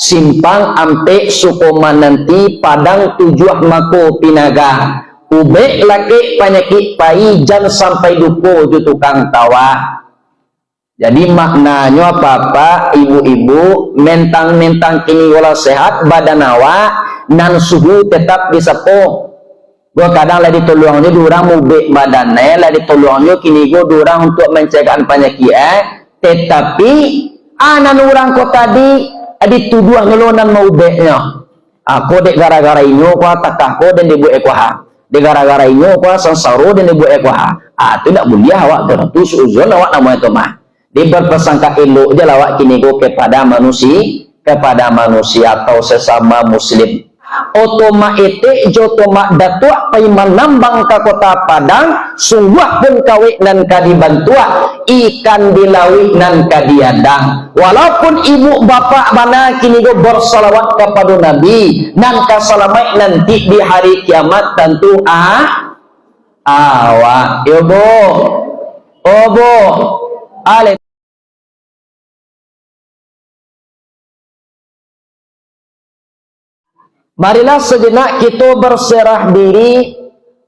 simpang ampe sukoma nanti padang tujuh mako pinaga ube laki penyakit pai jam sampai dupo ju tukang tawa. Jadi maknanya apa-apa ibu-ibu mentang-mentang kini wala sehat badan awak nan suhu tetap bisa po. Gua kadang lagi tolongnya durang mubek badannya lagi tolongnya kini gua durang untuk mencegah penyakit tetapi anan orang ko tadi dituduh ngelonan mau ubeknya. Aku dek gara-gara inyo ko takah ko dan dibu ekoha. Dek gara-gara inyo ko sansaro dan dibu ekoha. Itu tidak boleh awak tertentu seuzon awak nama itu mah. Dia berpersangka elok je lawak kini go kepada manusia atau sesama muslim. Otoma ete jotoma datuk pai menambang ke kota Padang sungguh pun kawik nan kadibantua ikan dilawi nan kadiadang. Walaupun ibu bapak mana kini go bersalawat kepada Nabi nan kasalamat nanti di hari kiamat tentu awak ibu obo ale. Marilah sejenak kita berserah diri,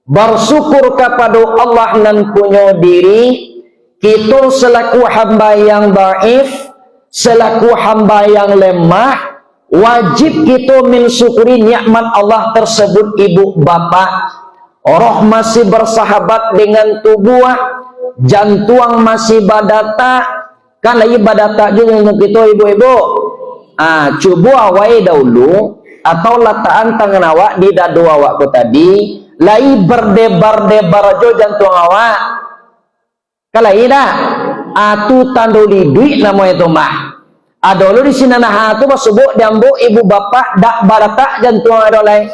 bersyukur kepada Allah nan punya diri. Kita selaku hamba yang dhaif, selaku hamba yang lemah, wajib kita mensyukuri nikmat Allah tersebut ibu bapa. Roh masih bersahabat dengan tubuh, jantung masih badata. Kan lagi badata juga untuk kita ibu-ibu. Coba awai dahulu atau letakkan tangan awak di dadu awak ko tadi lai berdebar-debar jo jantung awak kalai dah atu tando lidui nama itu mah adolo di sini nah atu basubuk diambu ibu bapak dak barata jantung adolai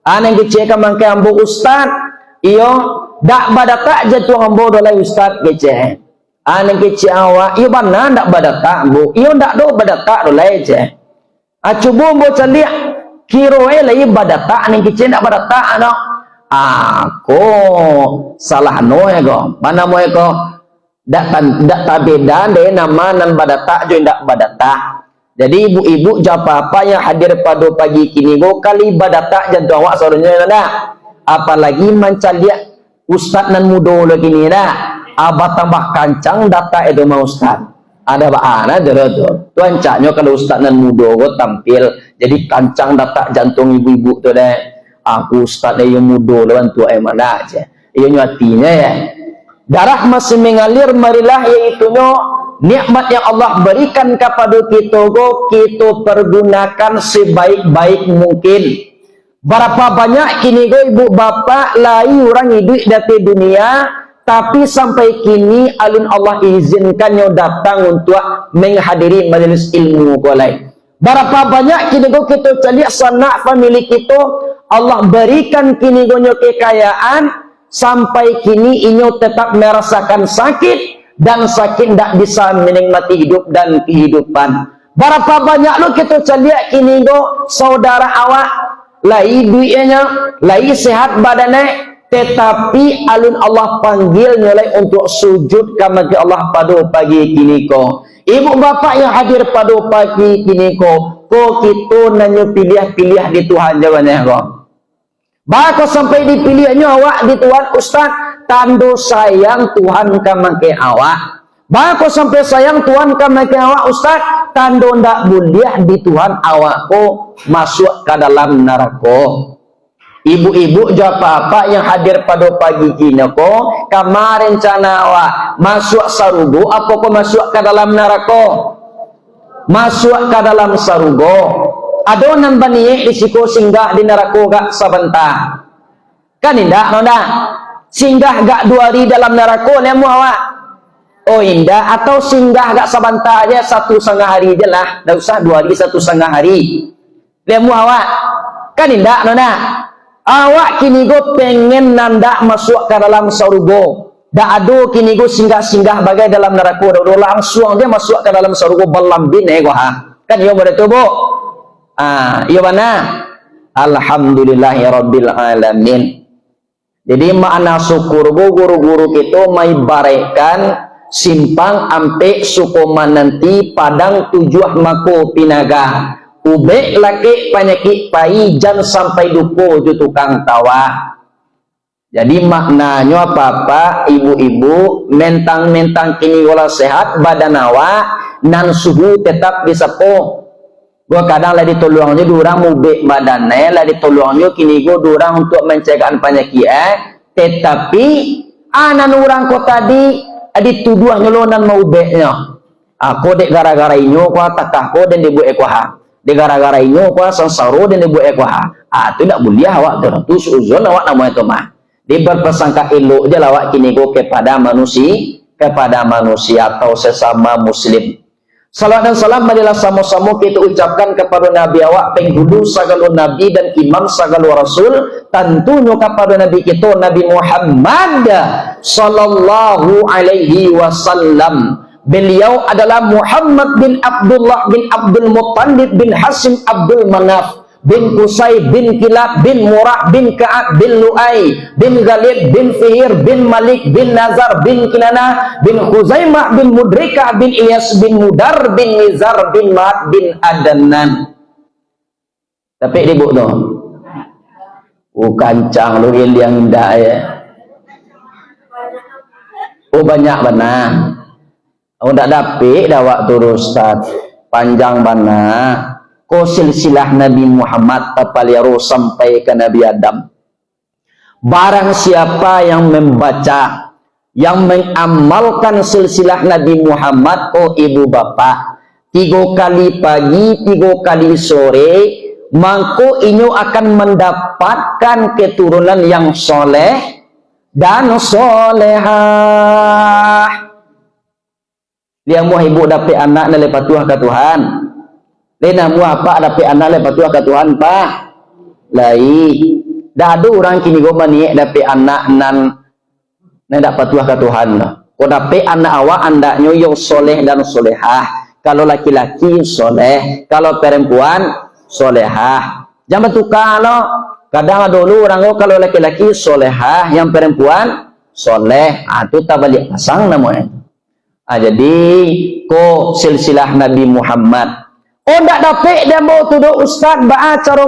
anang kece kamangke ambu ustad iyo dak badata jantung ambu dolai ustad kece anang kece awak iyo bana dak badata ambu iyo dak do badata dolai je coba ambu candiak kiroe lagi badata ning kicen dak badata ano aku salah no ya go mana mo ko dak tabeda de nama nan badata jo ndak badata. Jadi ibu-ibu apa yang hadir pada pagi kini go kali badata jantung awak saudanya ada apalagi mencaliak ustad nan mudo lagi ni dah abah tambah kancang data itu mau ustad ada baana tu ancaknya kalau ustad nan mudo go tampil jadi kancang data jantung ibu-ibu tu deh aku ustad yang mudo lawan tu mana aja iyo nyatinya ya darah masih mengalir marilah yaitunya nikmat yang Allah berikan kepada kita go kita pergunakan sebaik-baik mungkin. Berapa banyak kini go ibu bapak lai orang hidup dari dunia tapi sampai kini alun Allah izinkannya datang untuk menghadiri majelis ilmu golai. Berapa banyak kini go kita cari sanak family kita Allah berikan kini go kekayaan sampai kini inyo tetap merasakan sakit dan sakit tidak bisa menikmati hidup dan kehidupan. Berapa banyak lo kita cari kini go saudara awak lai duitnya lai sehat badannya tetapi alun Allah panggil nyolai untuk sujud kepada Allah pada pagi kini ko. Ibu bapak yang hadir pada pagi kini ko kita nanya pilih-pilih di Tuhan jawabannya ko. Bahkan sampai dipilihnya awak di Tuhan ustaz tando sayang Tuhan kamake awak. Bahkan sampai sayang Tuhan kamake awak ustaz tando ndak boleh di Tuhan awak ko masuk ke dalam neraka. Ibu-ibu apa-apa yang hadir pada pagi kini ko kemarin rencana awak masuk sarugo apa ko masuk ke dalam neraka masuk ke dalam sarugo ada nan bani risiko singgah di neraka gak sebentar kan indah nona singgah gak 2 hari dalam neraka lemu awak oh indah atau singgah gak sebentar aja 1,5 hari je lah dah usah 2 hari 1,5 hari lemu awak kan indah nona awak kini go pengen nanda masuk ke dalam surga. Dak ada kini go singgah-singgah bagai dalam neraka. Dak langsung dia masuk ke dalam surga balambin go ha. Kan yo begitu Bu. Iya mana? Alhamdulillahirabbil alamin. Jadi makna syukur guru-guru kita mai barekan simpang ampe sukoma nanti padang tujuh mako pinaga. Ubek laki penyakit pai jan sampai dupo ju tukang tawa. Jadi maknanya apa-apa ibu-ibu mentang-mentang kini gola sehat badan awak nan suhu tetap bisa po. Gua kadang lah ditolongnya durang ubek badannya lah ditolongnya kini gua durang untuk mencegah penyakit tetapi anan orang ko tadi dituduh nyolonan mau ubeknya. Aku dek gara-gara inyo ko takah ko dan dibu ekoha. Di gara-gara inyo kuah sansaro dan ibu ekwaha. Itu tidak boleh awak tu suzon awak namanya itu mah. Di berpersangka elok je lawak kini go kepada manusia atau sesama muslim. Salam dan salam marilah sama-sama kita ucapkan kepada Nabi awak penghulu segala nabi dan imam segala rasul, tentunya kepada Nabi kita Nabi Muhammad sallallahu alaihi wasallam. Beliau adalah Muhammad bin Abdullah bin Abdul Muttalib bin Hasim Abdul Manaf bin Qusay bin Kilab bin Murah bin Ka'ab bin Lu'ay bin Ghalib bin Fihir bin Malik bin Nazar bin Kinana bin Khuzaimah bin Mudrikah bin Iyas bin Mudar bin Nizar bin Ma'ad bin Adnan. Tapi ibu tu kancang lu yang indah ya. Banyak benar. Tidak dapat dah waktu Ustaz panjang bana ko silsilah Nabi Muhammad tapaliaro sampai ke Nabi Adam. Barang siapa yang membaca yang mengamalkan silsilah Nabi Muhammad ibu bapak 3 kali pagi 3 kali sore maka inyo akan mendapatkan keturunan yang soleh dan solehah. Dia mau ibu dapat anak dan lepas tuah ke Tuhan. Dia mau apa dapat anak lepas tuah ke Tuhan pak. Lai. Dah ada orang kini goma ni dapat anak nan dapat tuah ke Tuhan. Kau dapat anak awak andaknya yang soleh dan solehah. Kalau laki-laki soleh, kalau perempuan solehah. Jangan tukar lo. Kadang dulu orang kalau laki-laki solehah, yang perempuan soleh. Itu tak balik pasang namanya. Jadi ko silsilah Nabi Muhammad ndak dapat dia mau tuduh ustaz ba'a cara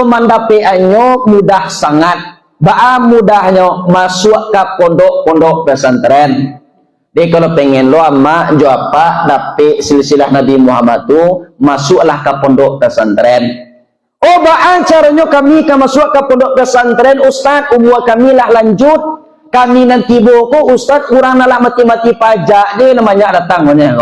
mandapeannya mudah sangat ba'a mudahnya masuk ke pondok-pondok pesantren. Jadi kalau pengen lo ama jo apa dapat silsilah Nabi Muhammad tu masuklah ke pondok pesantren. Ba'a caranya kami masuk ke pondok pesantren ustaz umur kami lah lanjut kami nanti boko ustaz kurang nak mati-mati pajak dia namanya datang mana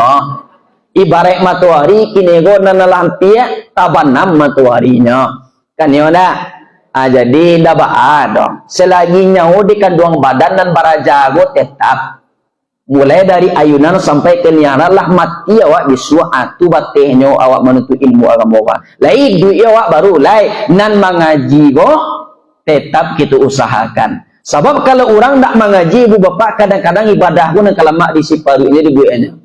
ibarat matahari kini go nanalah pia tabanam mataharinya kan ya dah. Jadi dah baad selagi nyawa di kandungan badan dan barajago tetap mulai dari ayunan sampai ke niara lah mati awak biswa atu batehnya awak menuntut ilmu agama lai duit awak baru lai nan mengaji go tetap kita usahakan. Sebab kalau orang tak mengaji ibu bapak kadang-kadang ibadah pun kalau mak disiparunya dibuatnya.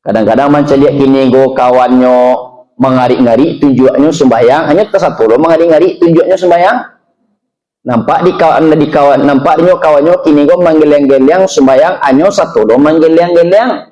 Kadang-kadang macam lihat kini go kawannya mengarik-ngarik tunjuknya sembahyang hanya satu lo mengarik-ngarik tunjuknya sembahyang. Nampak di kawan nampaknya kawannya kini go menggeleng-geleng sembahyang hanya satu lo menggeleng-geleng.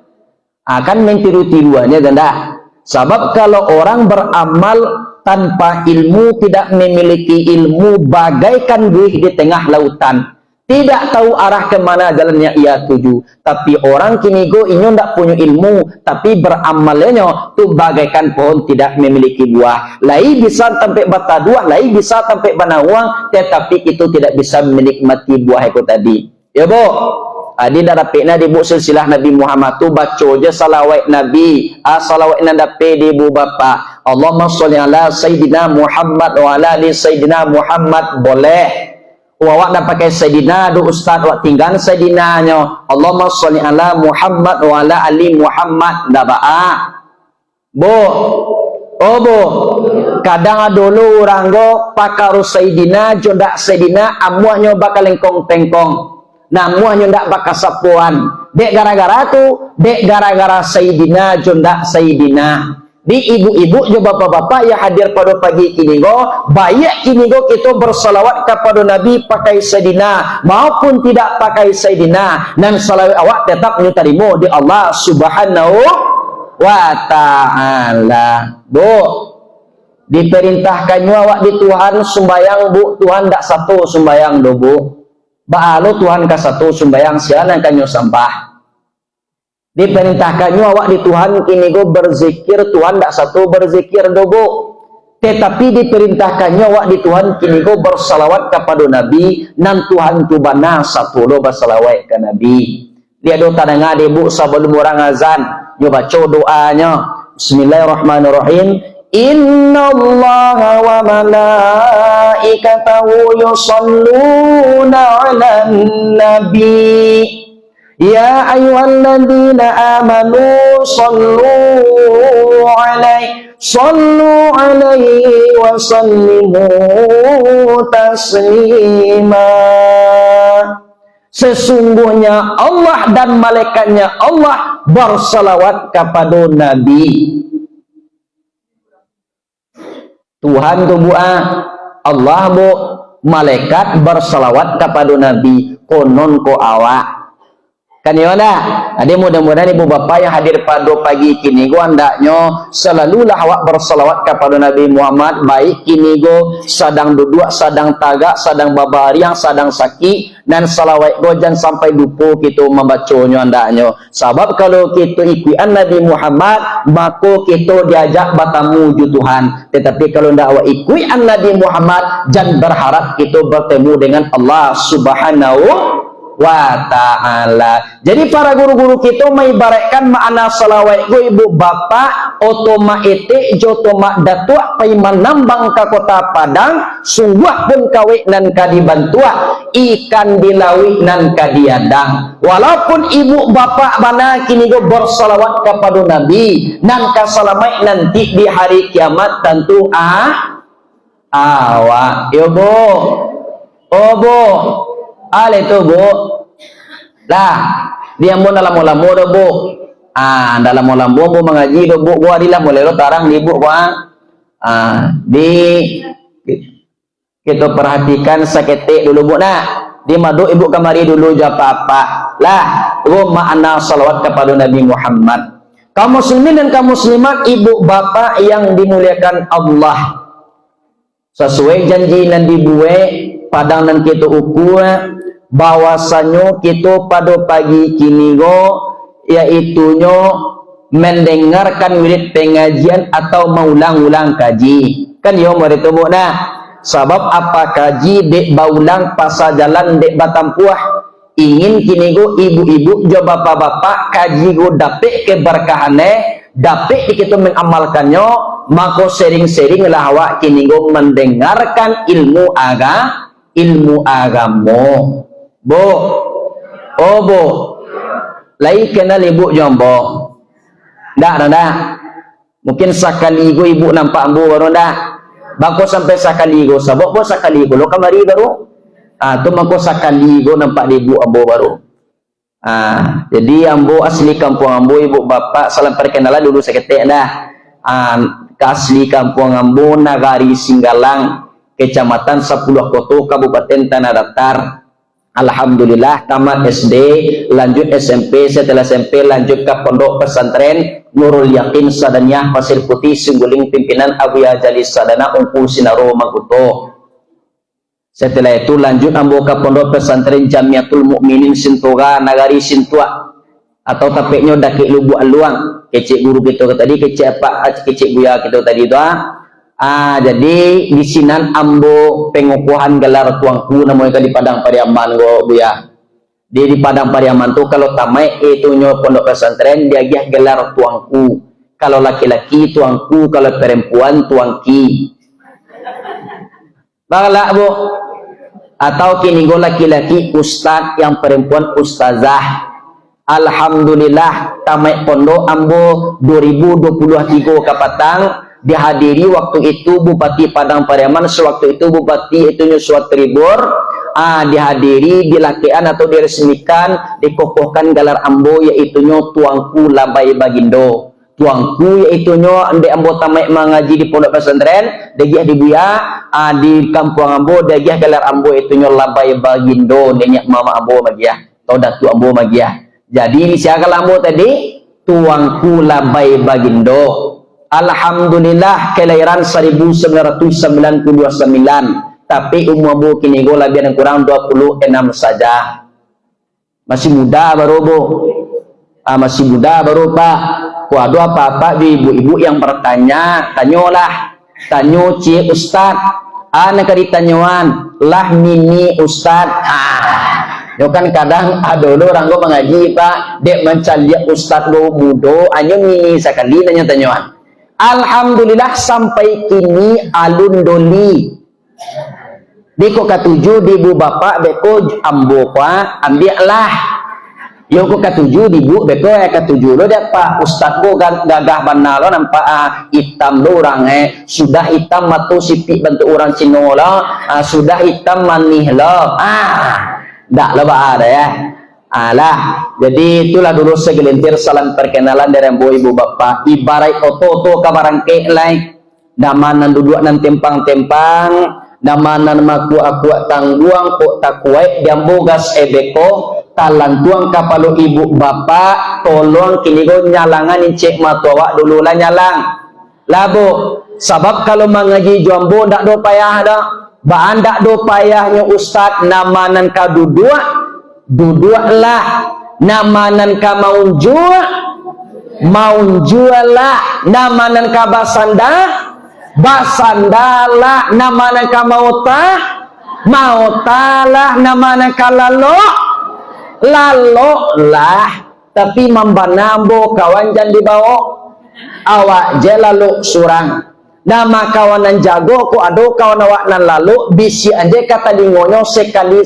Akan mentiru-tiruannya ganda. Sebab kalau orang beramal tanpa ilmu, tidak memiliki ilmu bagaikan buih di tengah lautan, tidak tahu arah kemana jalannya ia tuju. Tapi orang kini go inyo ndak punya ilmu tapi beramalnya tu bagaikan pohon tidak memiliki buah, lai bisa sampai bataduah, lai bisa sampai banawang tetapi itu tidak bisa menikmati buah itu tadi ya bu. Adi dah dapatna di buku silsilah Nabi Muhammad tu baca je salawat Nabi. Salawat nan dapat di ibu bapa. Allahumma sholli ala Sayyidina Muhammad wa ala ali Sayyidina Muhammad boleh. Awak dah pakai Sayyidina do ustaz awak tinggal Sayyidinanya. Allahumma sholli ala Muhammad wa ala ali Muhammad dah ba'a. Bu. Bu. Kadang dulu orang go pakar Sayyidina jondak Sayyidina amuahnya bakal lengkong-tengkong. Namun ndak bakal sapuan dek gara-gara tu dek gara-gara Sayyidina jondak Sayyidina di ibu-ibu jo bapak-bapak yang hadir pada pagi kini go banyak kini go kita bersalawat kepada Nabi pakai Sayyidina maupun tidak pakai Sayyidina dan salawat awak tetap menerima di Allah Subhanahu wa ta'ala. Bu, diperintahkannya awak di Tuhan sembayang bu, Tuhan tak satu sembayang do bu. Ba'alo Tuhan ka satu sembayang sianan kanyo sampah. Diperintahkannya awak di Tuhan kini go berzikir, Tuhan tak satu berzikir do bu. Tetapi diperintahkannya awak di Tuhan kini go bersalawat kepada Nabi, nan Tuhan tu bana satu do bersalawat ke Nabi. Dia do tadanga de bu sebelum orang azan, yo baca doanya. Bismillahirrahmanirrahim. Innallaha wa malaikatahu yusholluna 'alan nabi. Ya ayyuhalladzina amanu sallu alaihi wa sallimu taslima. Sesungguhnya Allah dan malaikatnya Allah bersalawat kepada Nabi. Tuhan tu buah, Allah bu, malaikat bersalawat kepada Nabi. Konon ko awak. Kan ya dah. Ada mudah-mudahan ibu bapa yang hadir pada pagi kini go andaknya selalulah awak bersalawat kepada Nabi Muhammad, baik kini go sadang duduk, sadang tagak, sadang babariang, sadang sakit, dan salawat go jangan sampai lupa kita membacanya andaknya. Sebab kalau kita ikutan Nabi Muhammad, maka kita diajak bertemu ju Tuhan. Tetapi kalau ndak awak ikutan Nabi Muhammad, jangan berharap kita bertemu dengan Allah Subhanahu wa ta'ala. Jadi para guru-guru kita mengibaratkan makna salawat go ibu bapa otoma ete jotoma datuk pai manambang ka kota Padang sungguh pun kawik nan kadibantua ikan dilawi nan kadiadang. Walaupun ibu bapa bana kini go bersalawat kepada Nabi nan kasalamat nanti di hari kiamat tentu awak yo bu bu ale tu bu lah dia mau dalam lamu do bu dalam lamu bu mengaji do bu gua adilah mulai lo tarang di bu gua di kita perhatikan sakete dulu bu nah di madu ibu kamari dulu japa lah bu makna salawat kepada Nabi Muhammad. Kaum muslimin dan kaum muslimat ibu bapa yang dimuliakan Allah, sesuai janji nan dibuat padang dan kita ukur bahwasannya kita pada pagi kini go yaitunya mendengarkan wirid pengajian atau mengulang-ulang kaji kan yo mari tu dah sebab apa kaji dek baulang pasal jalan dek batampuah ingin kini go ibu-ibu jo bapak-bapak kaji go dapet keberkahane dapet kita mengamalkannya maka sering-sering lah awak kini go mendengarkan ilmu agama bu bu lai kenal ibu jombo dah mungkin sekali ibu nampak bu baru dah bako sampai sekali go sabok bo sekali go lo kamari baru tu mako sekali go nampak ibu ambo baru jadi ambo asli kampung ambo ibu bapak salam perkenalan dulu seketik dah asli kampung ambo Nagari Singgalang Kecamatan 10 Koto Kabupaten Tanah Datar. Alhamdulillah tamat SD, lanjut SMP, setelah SMP lanjut ke pondok pesantren Nurul Yakin Sadaniah Pasir Putih Singguling pimpinan Abuya Jalis Sadana Ungku Sinaro Maguto. Setelah itu lanjut ambo ke pondok pesantren Jamiatul Mukminin Sintoga Nagari Sintua atau tapeknya Daki Lubu Aluang. Kecik guru kita tadi, kecik apa? Kecik buya kita tadi itu jadi di sinan ambo pengukuhan gelar tuangku namanya di Padang Pariaman go buya. Di Padang Pariaman tuh kalau tamai itu nyo pondok pesantren dia gelar tuangku. Kalau laki-laki tuangku, kalau perempuan tuangki. Bagalak bu. Atau kini go laki-laki ustad, yang perempuan ustazah. Alhamdulillah tamai pondok ambo 2023 kapatang. Dihadiri waktu itu Bupati Padang Pariaman, sewaktu itu Bupati itu Nyuswat Tribur, dihadiri, dilakian atau diresmikan, dikokohkan gelar ambo yaitu tuangku Labai Bagindo. Tuangku yaitu ande ambo tamek mengaji di pondok pesantren, degiah di Buya, di kampung ambo degiah gelar ambo itu Labai Bagindo, nenyak mama ambo magiah, atau datu ambo magiah. Jadi siapa ambo tadi? tuangku labai bagindo. Alhamdulillah kelahiran 1999, tapi umur bu kini go lebih dan kurang 26 saja. Masih muda baru bu, masih muda baru pak. Waduh apa-apa ibu-ibu yang bertanya, tanyolah, tanyo cik ustad, anak ditanyuan, lah mini ustad. Yo kan kadang dulu orang go mengaji pak, dek mencari ustad go mudo, anyo mini sekali tanyuan. Alhamdulillah sampai kini alun doli. Deko katuju dibu bapak beko ambo kwa ambiaklah. Yo ko katuju dibu beko katuju lo dak pak ustad ko gagah benar lo nampak hitam lo orang sudah hitam matu sipik bentuk orang Cina lo sudah hitam manih lo dak lo ada ya. Alah, jadi itulah dulu segelintir salam perkenalan dari ibu bapak. Ibarat oto-oto kabarangke lain, damanan duduk nan tempang-tempang, damanan maku-aku tangguang kok tak kuat, diambogas ebeko, talantuang kapalo ibu bapak, tolong kini go nyalangan cek matuawak dulu lah nyalang. Labo, sebab kalau mengaji jambo ndak do payah dah, bahan ndak do payahnya ustad namanan kadudua. Duduklah namanan ka mau jual lah namanan ka basandalah namanan ka mau talah namanan ka lalo lah tapi mambanambo kawan jan dibawa awak je lalu surang nama kawanan jago ku ado kawan awak nan lalu bisi anje kata lingonyo sekali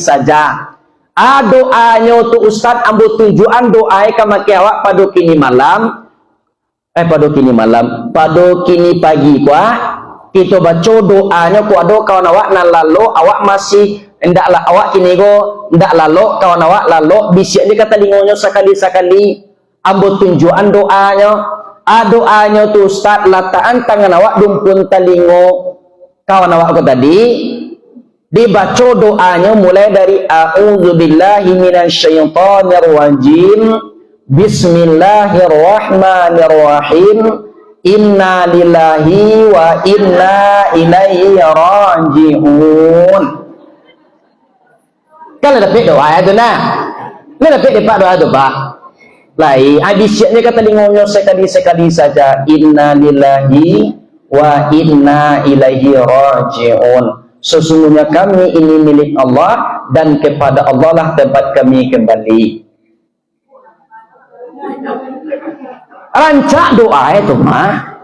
saja. Doanya tu ustad ambil tujuan doa kamaki awak pada kini malam pada kini pagi kuah kita baca doanya ku ada kawan awak nan lalu awak masih ndaklah awak kini go ndak lalu kawan awak lalu bisik dia kata lingonyo sekali ambil tujuan doanya tu ustad lataan tangan awak dumpun talingo kawan awak ko tadi dibaca doanya mulai dari a'udzubillahi minasyaitonirrajim bismillahirrahmanirrahim inna lillahi wa inna ilaihi raji'un. Kan dapat doa itu nah dapat doa itu pak lain habisnya kata lingonyo sekali saja inna lillahi wa inna ilaihi raji'un. Sesungguhnya kami ini milik Allah dan kepada Allah lah tempat kami kembali. Rancak doa itu mah.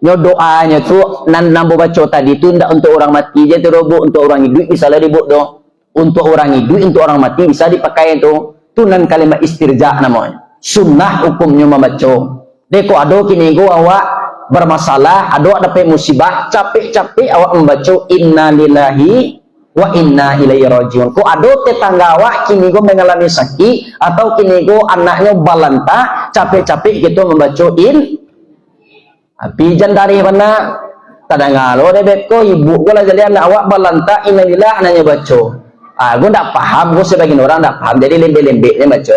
Doanya tuh nambo baca tadi itu ndak untuk orang mati je terobo untuk orang hidup bisa lah dibuat do. Untuk orang hidup untuk orang mati bisa dipakai itu. Itu nan kalimat istirja namanya. Sunnah hukumnya membaca. Deko ado kini go awak bermasalah, ado dapat musibah, capek-capek awak membaca inna lillahi wa inna ilaihi rajiun. Ko ado tetangga awak kini go mengalami sakit atau kini go anaknya balanta, capek-capek gitu membaca tapi jandari mana tadangalo debeko ibu go lah jadi anak awak balanta innalillah anaknya baca. Go ndak paham, go sebagian orang ndak paham jadi lembe-lembeknya baca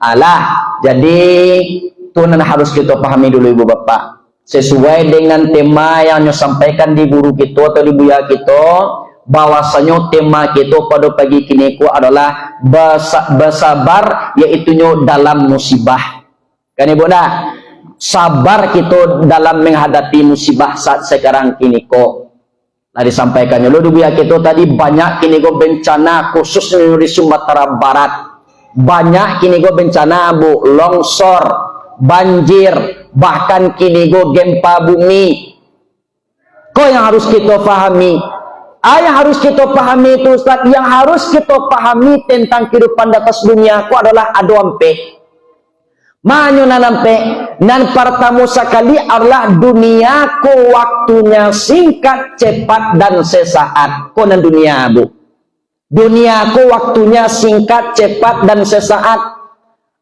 Alah, jadi tunan harus kita pahami dulu ibu bapak sesuai dengan tema yang sampaikan di guru kita atau di buya kita bahwasanya tema kita pada pagi kini ku adalah bersabar yaitu dalam musibah kan ibu dah sabar kita dalam menghadapi musibah saat sekarang kini ko disampaikan dulu di buya kita tadi banyak kini ko bencana khususnya di Sumatera Barat banyak kini ko bencana bu longsor banjir, bahkan kini go gempa bumi. Kau yang harus kita pahami. Yang harus kita pahami itu Ustaz, yang harus kita pahami tentang kehidupan di atas dunia ku adalah aduampe. Manyo nanampe nan pertama sekali adalah dunia ku waktunya singkat, cepat dan sesaat. Kau nan dunia bu. Dunia ku waktunya singkat, cepat dan sesaat.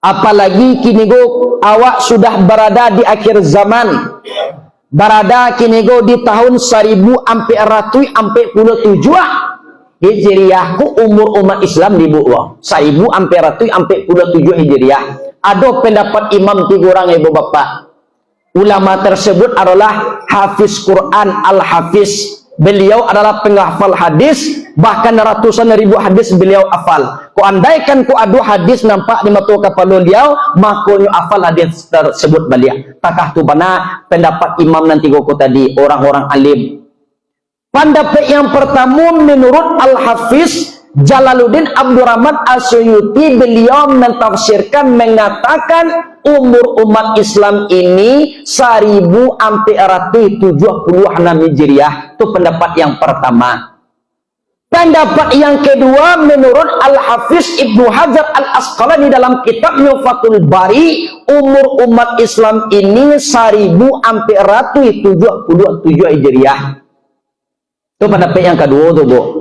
Apalagi kini go awak sudah berada di akhir zaman, berada kini go di tahun 1447 Hijriah ku umur umat Islam di buah 1447 Hijriah. Ada pendapat imam 3 orang ibu bapak. Ulama tersebut adalah Hafiz Quran Al-Hafiz. Beliau adalah penghafal hadis, bahkan ratusan ribu hadis beliau hafal. Ku andaikan ku adu hadis nampak di mata kepala beliau, makanya hafal hadis tersebut beliau. Takah tu bana pendapat imam nanti ku tadi, orang-orang alim. Pendapat yang pertama menurut Al-Hafiz Jalaluddin Abdurrahman As-Suyuti, beliau mentafsirkan mengatakan umur umat Islam ini 1476 Hijriah. Itu pendapat yang pertama. Pendapat yang kedua menurut Al-Hafiz Ibnu Hajar Al-Asqalani dalam kitabnya Fathul Bari, umur umat Islam ini 1477 Hijriah. Itu pendapat yang kedua tuh, Bu.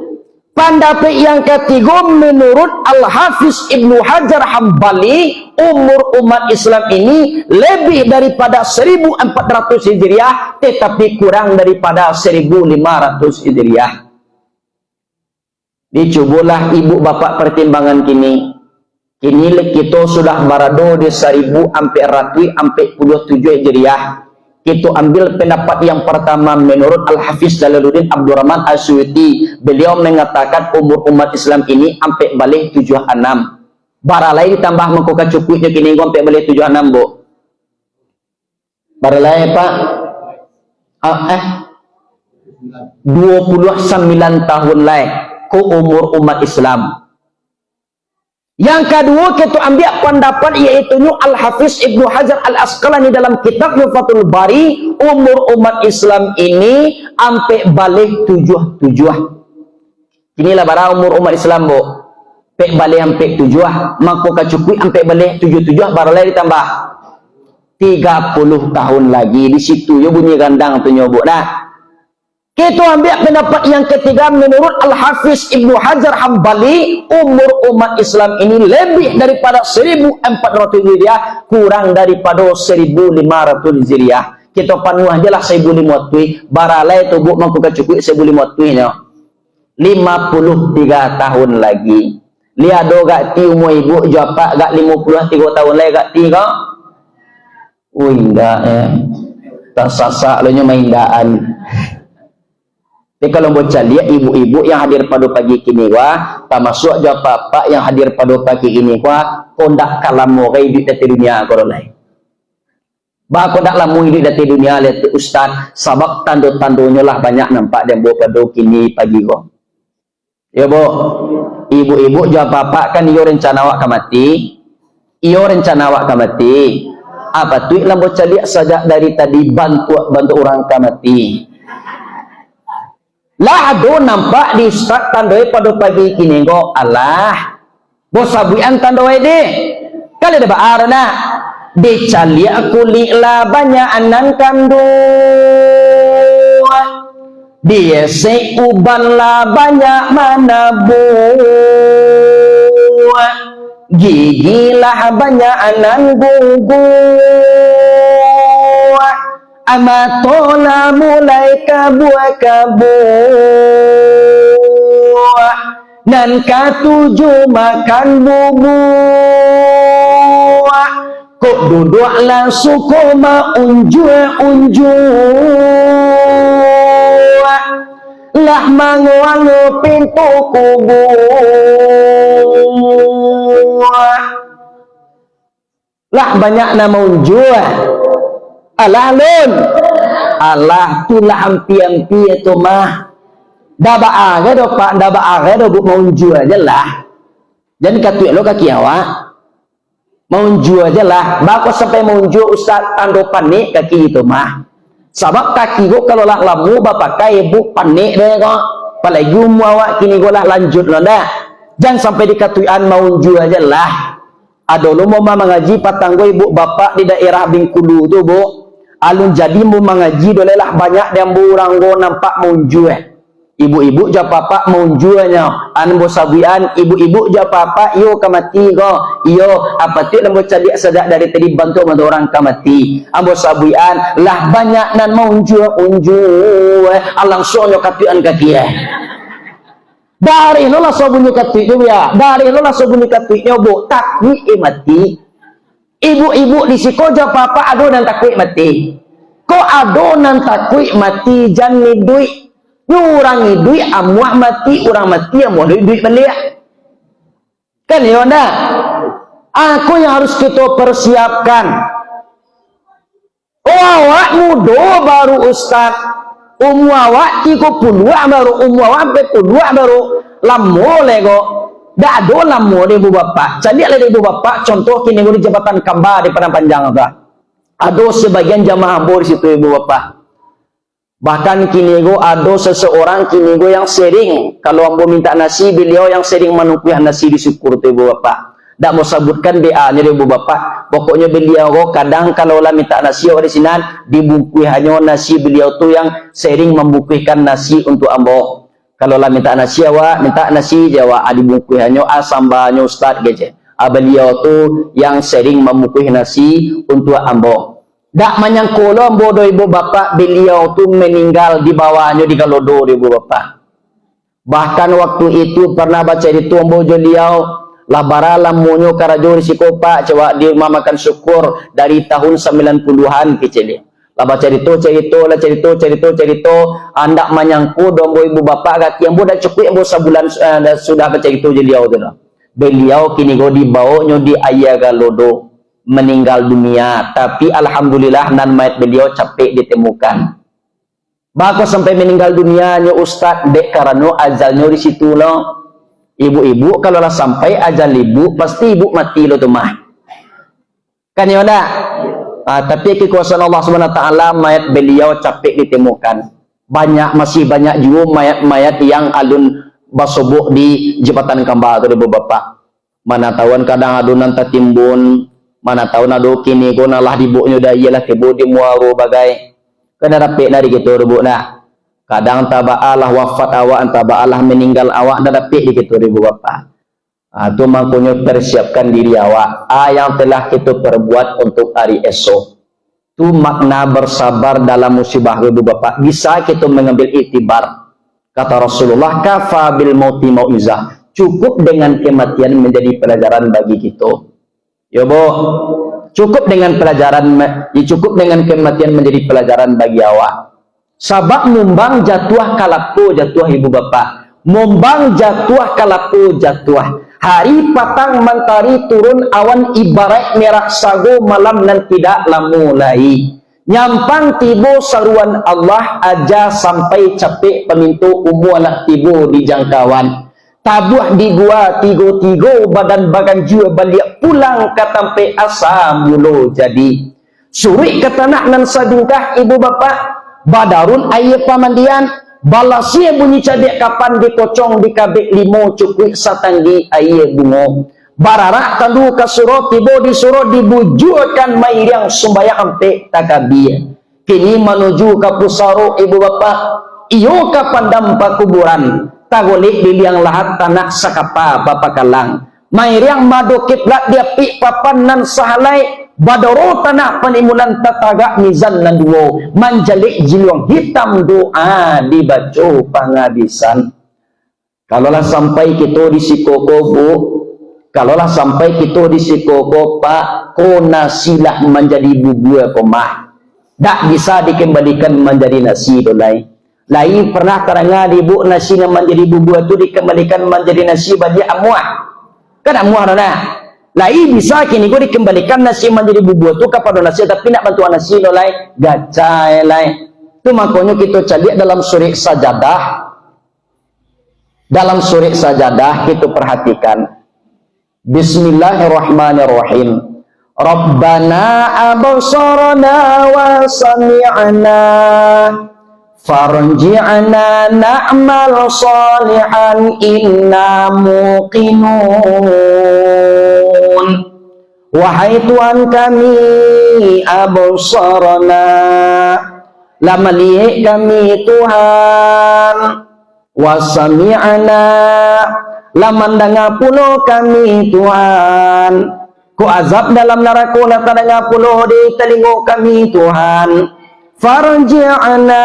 Pendapat yang ketiga menurut Al-Hafiz Ibnu Hajar Hambali, umur umat Islam ini lebih daripada 1400 Hijriah, tetapi kurang daripada 1500 Hijriah. Dicobalah ibu bapak pertimbangan kini. Kini kita sudah berada di 1447 Hijriah. Kita ambil pendapat yang pertama menurut Al-Hafiz Jalaluddin Abdurrahman As-Suyuti. Beliau mengatakan umur umat Islam ini sampai balik 76. Baralai ditambah mengkuka cukupnya kini sampai balik 76, Bu. Baralai Pak? 29 tahun lagi ke umur umat Islam. Yang kedua kita ambil pendapat yaitu Al-Hafiz Ibnu Hajar Al-Asqalani dalam kitab Fathul Bari, umur umat Islam ini sampai balik 77. Inilah bara umur umat Islam, Bu. Sampai balik sampai 7, maka kacukui sampai balik 77 baru lagi ditambah 30 tahun lagi. Di situ ya bunyi gandang tu nyobok dah. Kita ambil pendapat yang ketiga menurut Al-Hafiz Ibnu Hajar Hambali, umur umat Islam ini lebih daripada 1400 Hijriah, kurang daripada 1500 Hijriah. Kita panuh aja lah 1500, baralai tubuh mampu kecukup 1500 nya. 53 tahun lagi. Lihat do gak ti umur ibu jawab gak 53 tahun lagi gak ti kau? Oh enggak tak sasak lo nya maindaan. Jadi kalau bocah lihat ibu-ibu yang hadir pada pagi kini wah, termasuk jawab bapak yang hadir pada pagi ini wah, kondak kalam mogai hidup dari dunia korolai. Bah kondak lamu hidup dari dunia lihat ustaz, sabab tanda-tandanya lah banyak nampak dan bawa pada kini pagi kok. Ya bu, ibu-ibu jawab bapak kan iyo rencana awak mati, iyo rencana awak mati. Apa tu yang bocah lihat saja dari tadi bantu orang mati. Lah do nampak di ustaz tandoi pada pagi kini go Allah bos sabuan tandoi deh kali ada baar na dicali aku lilah banyak anan kandu dia seuban lah banyak mana buah gigilah banyak anan gugu amatola mulai kabuah nan katuju makan bubuah kok duduklah sukoma unjua lah manguangu pintu kubuah lah banyak nama unjua Allah lun Allah tulah ampi-ampi itu mah daba aga do pak daba aga do bu mau jual aja lah dan katu lo kaki awak mau jual aja lah bako sampai mau jual ustaz tando panik kaki itu mah sabab kaki gua kalau lah lamu bapak kai bu panik deh kok apalagi awak kini gua lah lanjut lo dah jangan sampai dikatuan mau jual aja lah adolo mau mengaji patang gua ibu bapak di daerah Bengkulu tuh bu alun jadi mau mengaji dolelah banyak yang orang go nampak munjue ibu-ibu jawab papa munjuenya an bo sabian ibu-ibu jawab papa yo kamati go iyo apa tu lembo cadik sadak dari tadi bantu orang kamati ambo sabian lah banyak nan munjue alang sonyo katian kaki Dari lo lah so bunyi ketiknya ya. Dari lo lah so bunyi ketiknya bu. Takwi mati. Ibu-ibu di sikoja papa adonan takwi mati. Ko adonan takwi mati jangan duit. Nyurangi duit amuah mati. Orang mati amuah duit balik. Kan ya anda? Aku yang harus kita persiapkan. Oh awak muda baru ustaz. Awak 30 baru awak 40 baru lamo lego. Dak ada lamo de ibu bapak. Jadi ada ibu bapak contoh kini di Jabatan Kamba di Padang Panjang apa. Ada sebagian jamaah hamba di situ ibu bapak. Bahkan kini ada seseorang kini yang sering kalau ambo minta nasi beliau yang sering menukuh nasi disyukur tu ibu bapak. Tak mau sebutkan BA-nya ibu bapak. Pokoknya beliau kadang kalau lah minta nasi di sini dibungkui hanya nasi beliau tu yang sering membukuikan nasi untuk ambo. Kalau lah minta nasi awak minta nasi Jawa dibungkui hanya sambanya ustaz gece. Beliau tu yang sering membukui nasi untuk ambo. Tak menyangkolo ambo do ibu bapak beliau tu meninggal di bawahnya di Galodo ibu bapak. Bahkan waktu itu pernah baca di ambo beliau labara lamunyo karajo risikopa coba dia makan syukur dari tahun 90-an kecil. Laba cerita anda menyangku dombo ibu bapak kaki ambo dah cukup ambo sebulan sudah baca itu beliau tu. Beliau kini go dibawanya di Ayagalodo meninggal dunia, tapi alhamdulillah nan mayat beliau capek ditemukan. Bahkan sampai meninggal dunianya ustaz dek karena azalnya di situ loh. Ibu-ibu kalau lah sampai ajal ibu pasti ibu mati lo tuh mah. Kan ya udah. Tapi kekuasaan Allah SWT mayat beliau capek ditemukan. Masih banyak juga mayat-mayat yang alun basobok di Jabatan Kamba atau ibu bapak. Mana tahuan kadang adunan timbun, mana tahu nado kini guna lah dibuknya dah ialah tibu di muaro bagai. Kena rapik dari gitu rebu nah. Kadang tabaalah wafat awak, tabaalah meninggal awak, dan dapik di kita ibu bapa. Itu makanya persiapkan diri awak. Yang telah kita perbuat untuk hari esok. Itu makna bersabar dalam musibah ibu bapa. Bisa kita mengambil iktibar. Kata Rasulullah, kafa bil mauti mau'izah. Cukup dengan kematian menjadi pelajaran bagi kita. Ya bu, cukup dengan kematian menjadi pelajaran bagi awak. Sabab mumbang jatuh kalapu jatuh ibu bapak. Mumbang jatuh kalapu jatuh. Hari patang mentari turun awan ibarat merah sago malam nan tidak lamulai. Nyampang tibo saruan Allah aja sampai capek pemintu umur anak tibo di jangkauan. Tabuh di gua tigo badan jua balik pulang katampe asa mulu jadi. Suri kata nak nan sadungkah ibu bapak. Badarun air pamandian balasia bunyi cadek kapan dikocong di kabik limo cukui satanggi air bungo bararak tandu kasuro tibo disuro dibujukan mairiang sumbayang ampe takabia kini menuju ke pusaro ibu bapak iyo kapan dampa kuburan tagolik biliang lahat tanah sakapa bapak kalang mairiang madu kiblat dia pi papan nan sahalai badoro tanah penimunan tataga mizan nan duo manjalik jiluang hitam doa dibaca pangadisan. Kalaulah sampai kita di Sikoko bu, kalaulah sampai kita di Sikoko pak, kona silah menjadi bubur komah, tak bisa dikembalikan menjadi nasi dolai. Lain pernah terangah ibu nasi yang menjadi bubur itu dikembalikan menjadi nasi bagi amuah, kan amuah dah. Lai bisa kini gue dikembalikan nasi menjadi bubur tu kepada nasi tapi nak bantuan nasi lo lai gacai lai. Tu makanya kita cari dalam surah sajadah. Dalam surah sajadah kita perhatikan. Bismillahirrahmanirrahim. Rabbana absarna wa sami'na farji'na na'mal salihan inna muqinun. Wahai Tuhan kami absarna la melihat kami Tuhan wa sami'na la mendengar pula kami Tuhan ku azab dalam neraka la terdengar pula di telinga kami Tuhan. Farji'na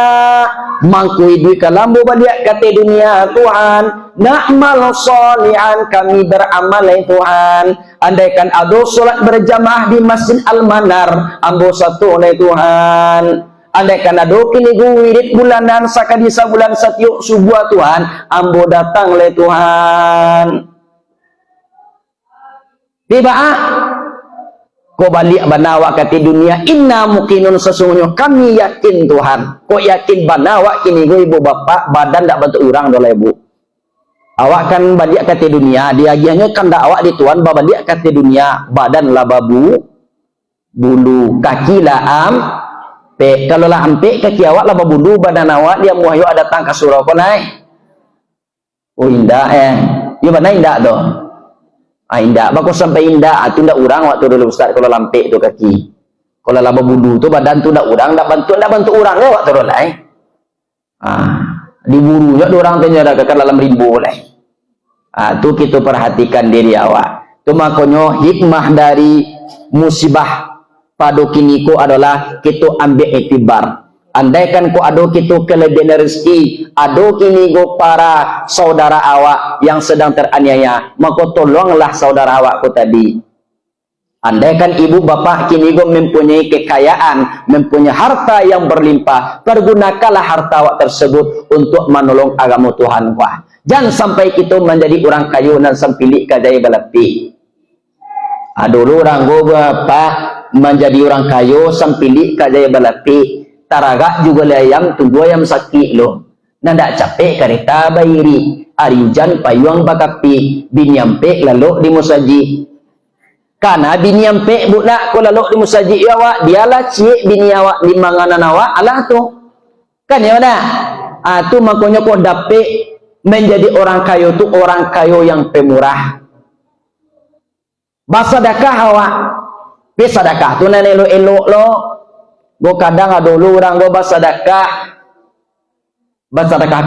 mangkui duit kalambo balik kata dunia Tuhan, na'mal solihan kami beramal Tuhan. Andaikan ada solat berjamaah di Masjid Al-Manar, ambo satu oleh Tuhan. Andaikan ada kini wirid bulanan sakadisa bulan satiuk subuh Tuhan, ambo datang oleh Tuhan. Tiba kau balik banawa kata dunia, inna mukinun sesungguhnya kami yakin Tuhan. Kau yakin banawa kini gue ibu bapak badan tak bantu orang dola ibu. Awak kan balik kata dunia, dia agiannya kan dak awak di Tuhan balik kata dunia, badan lah babu, bulu, kaki lah pe. Kalau lah ampe kaki awak lah bulu, badan awak dia muahyo datang ke surau kau naik. Oh indah ya mana indah tu? Indah, bakal sampai indah, tu ndak urang waktu dulu Ustaz kalau lampek tu kaki. Kalau laba bulu tu badan tu ndak urang, ndak bantu urang ya waktu dulu diburu ya orang tu nyara ke dalam rimbo lah. Tu kita perhatikan diri awak. Tu makanya hikmah dari musibah pada kini ko adalah kita ambil iktibar. Andaikan ko ado kita kelebihan rezeki, ado kini go para saudara awak yang sedang teraniaya, maka tolonglah saudara awak ko tadi. Andaikan ibu bapak kini go mempunyai kekayaan, mempunyai harta yang berlimpah, pergunakanlah harta awak tersebut untuk menolong agama Tuhan wah. Jangan sampai kita menjadi orang kayu dan sempilik kajai balapi. Dulu orang go bapak menjadi orang kayu sempilik kajai balapi. Taraga juga layam tunggu ayam sakit lo. Nanda capek kereta bayiri. Hari hujan payung bakapi. Binyampe lalu di musaji. Karena binyampe budak ko lalu di musaji awak. Dialah cik bini awak di manganan awak. Alah tu. Kan ya dah. Tu makanya ko dapet menjadi orang kayu tu orang kayu yang pemurah. Basadakah awak. Besadakah tu nan elok-elok lo. Go kadang dulu orang go basadakah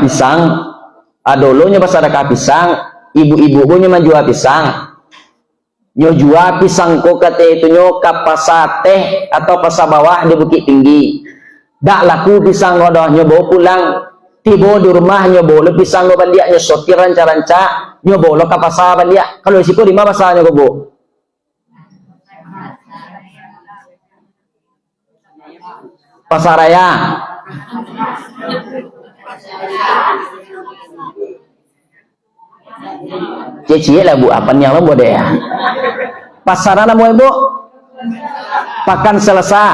pisang, dulunya basadakah pisang, ibu-ibu go nyoman jual pisang, nyo jual pisang ko kata itu nyo kapasa teh atau pasar bawah di Bukit Tinggi, dak laku pisang go doh nyo bawa pulang, tiba di rumah nyo bawa pisang go bandia nyo sotir ranca-ranca, nyo bawa ke pasar bandia, kalau siku di mana pasarnya go bu? Pasar raya. Cici lah bu, apa yang lo buat ya? Pasaran apa ibu? Pakan selesai.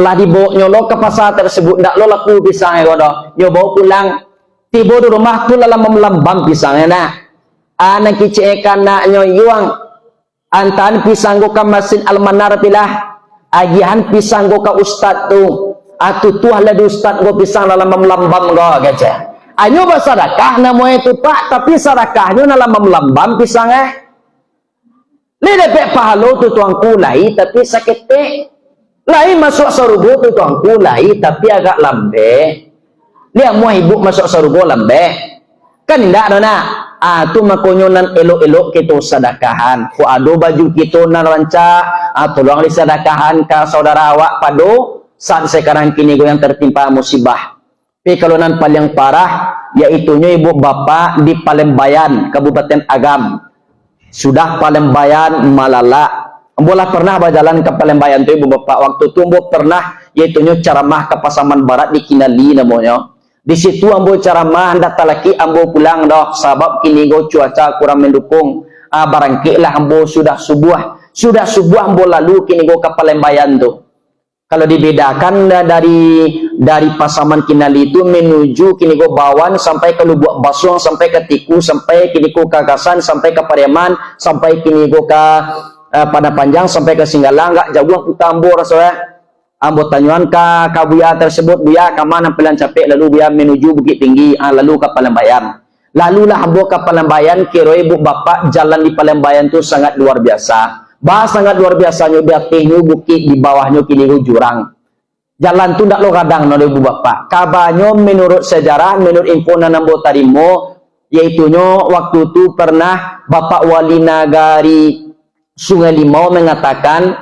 Lah dibawa nyolo ke pasar tersebut, ndak lo laku pisangnya kodo, nyobawa pulang, tiba di rumah tu lalam melambang pisangnya nak. Anak kicik nak nyoyuang, antan pisang go ke Masjid Al-Manar pilah. Agihan pisang go ka ustad tu tuh lah di ustad go pisang dalam melambam go gaja anyo basadakah namo itu pak tapi sadakahnya dalam melambam pisang li depek pahalo tu tuang kulai tapi sakit lai masuk surga tu tuang kulai tapi agak lambe dia mau ibu masuk surga lambe kan indak dona tu makonyonan elok-elok kita sedekahan ku ado baju kita nan ranca tolong disedekahan ke saudara awak padu saat sekarang kini gue yang tertimpa musibah. Tapi kalau nan paling parah yaitunya ibu bapak di Palembayan Kabupaten Agam sudah Palembayan Malala bola pernah berjalan ke Palembayan tu ibu bapak waktu tu pernah yaitunya ceramah ke Pasaman Barat di Kinali namanya. Di situ ambo ceramah hendak talaki ambo pulang dah sebab kini go cuaca kurang mendukung. Barangkali lah ambo sudah subuh ambo lalu kini go ke Palembayan tu. Kalau dibedakan dari Pasaman Kinali itu menuju kini go Bawan sampai ke Lubuk Basong sampai ke Tiku sampai kini go Kagasan sampai ke Pariaman sampai kini go ke Padang Panjang sampai ke Singgalang enggak jauh kita ambo rasanya. Ambo tanyuan ke buya tersebut, buya ke mana pelan capek lalu buya menuju Bukit Tinggi lalu ke Palembayan. Lalu lah ambo ke Palembayan kira ibu bapak jalan di Palembayan tu sangat luar biasa. Sangat luar biasanya dia tinggi bukit di bawahnya kini jurang. Jalan tu ndak lo kadang no ibu bapak. Kabarnya menurut sejarah menurut info nan ambo tarimo yaitunya waktu tu pernah Bapak Wali Nagari Sungai Limau mengatakan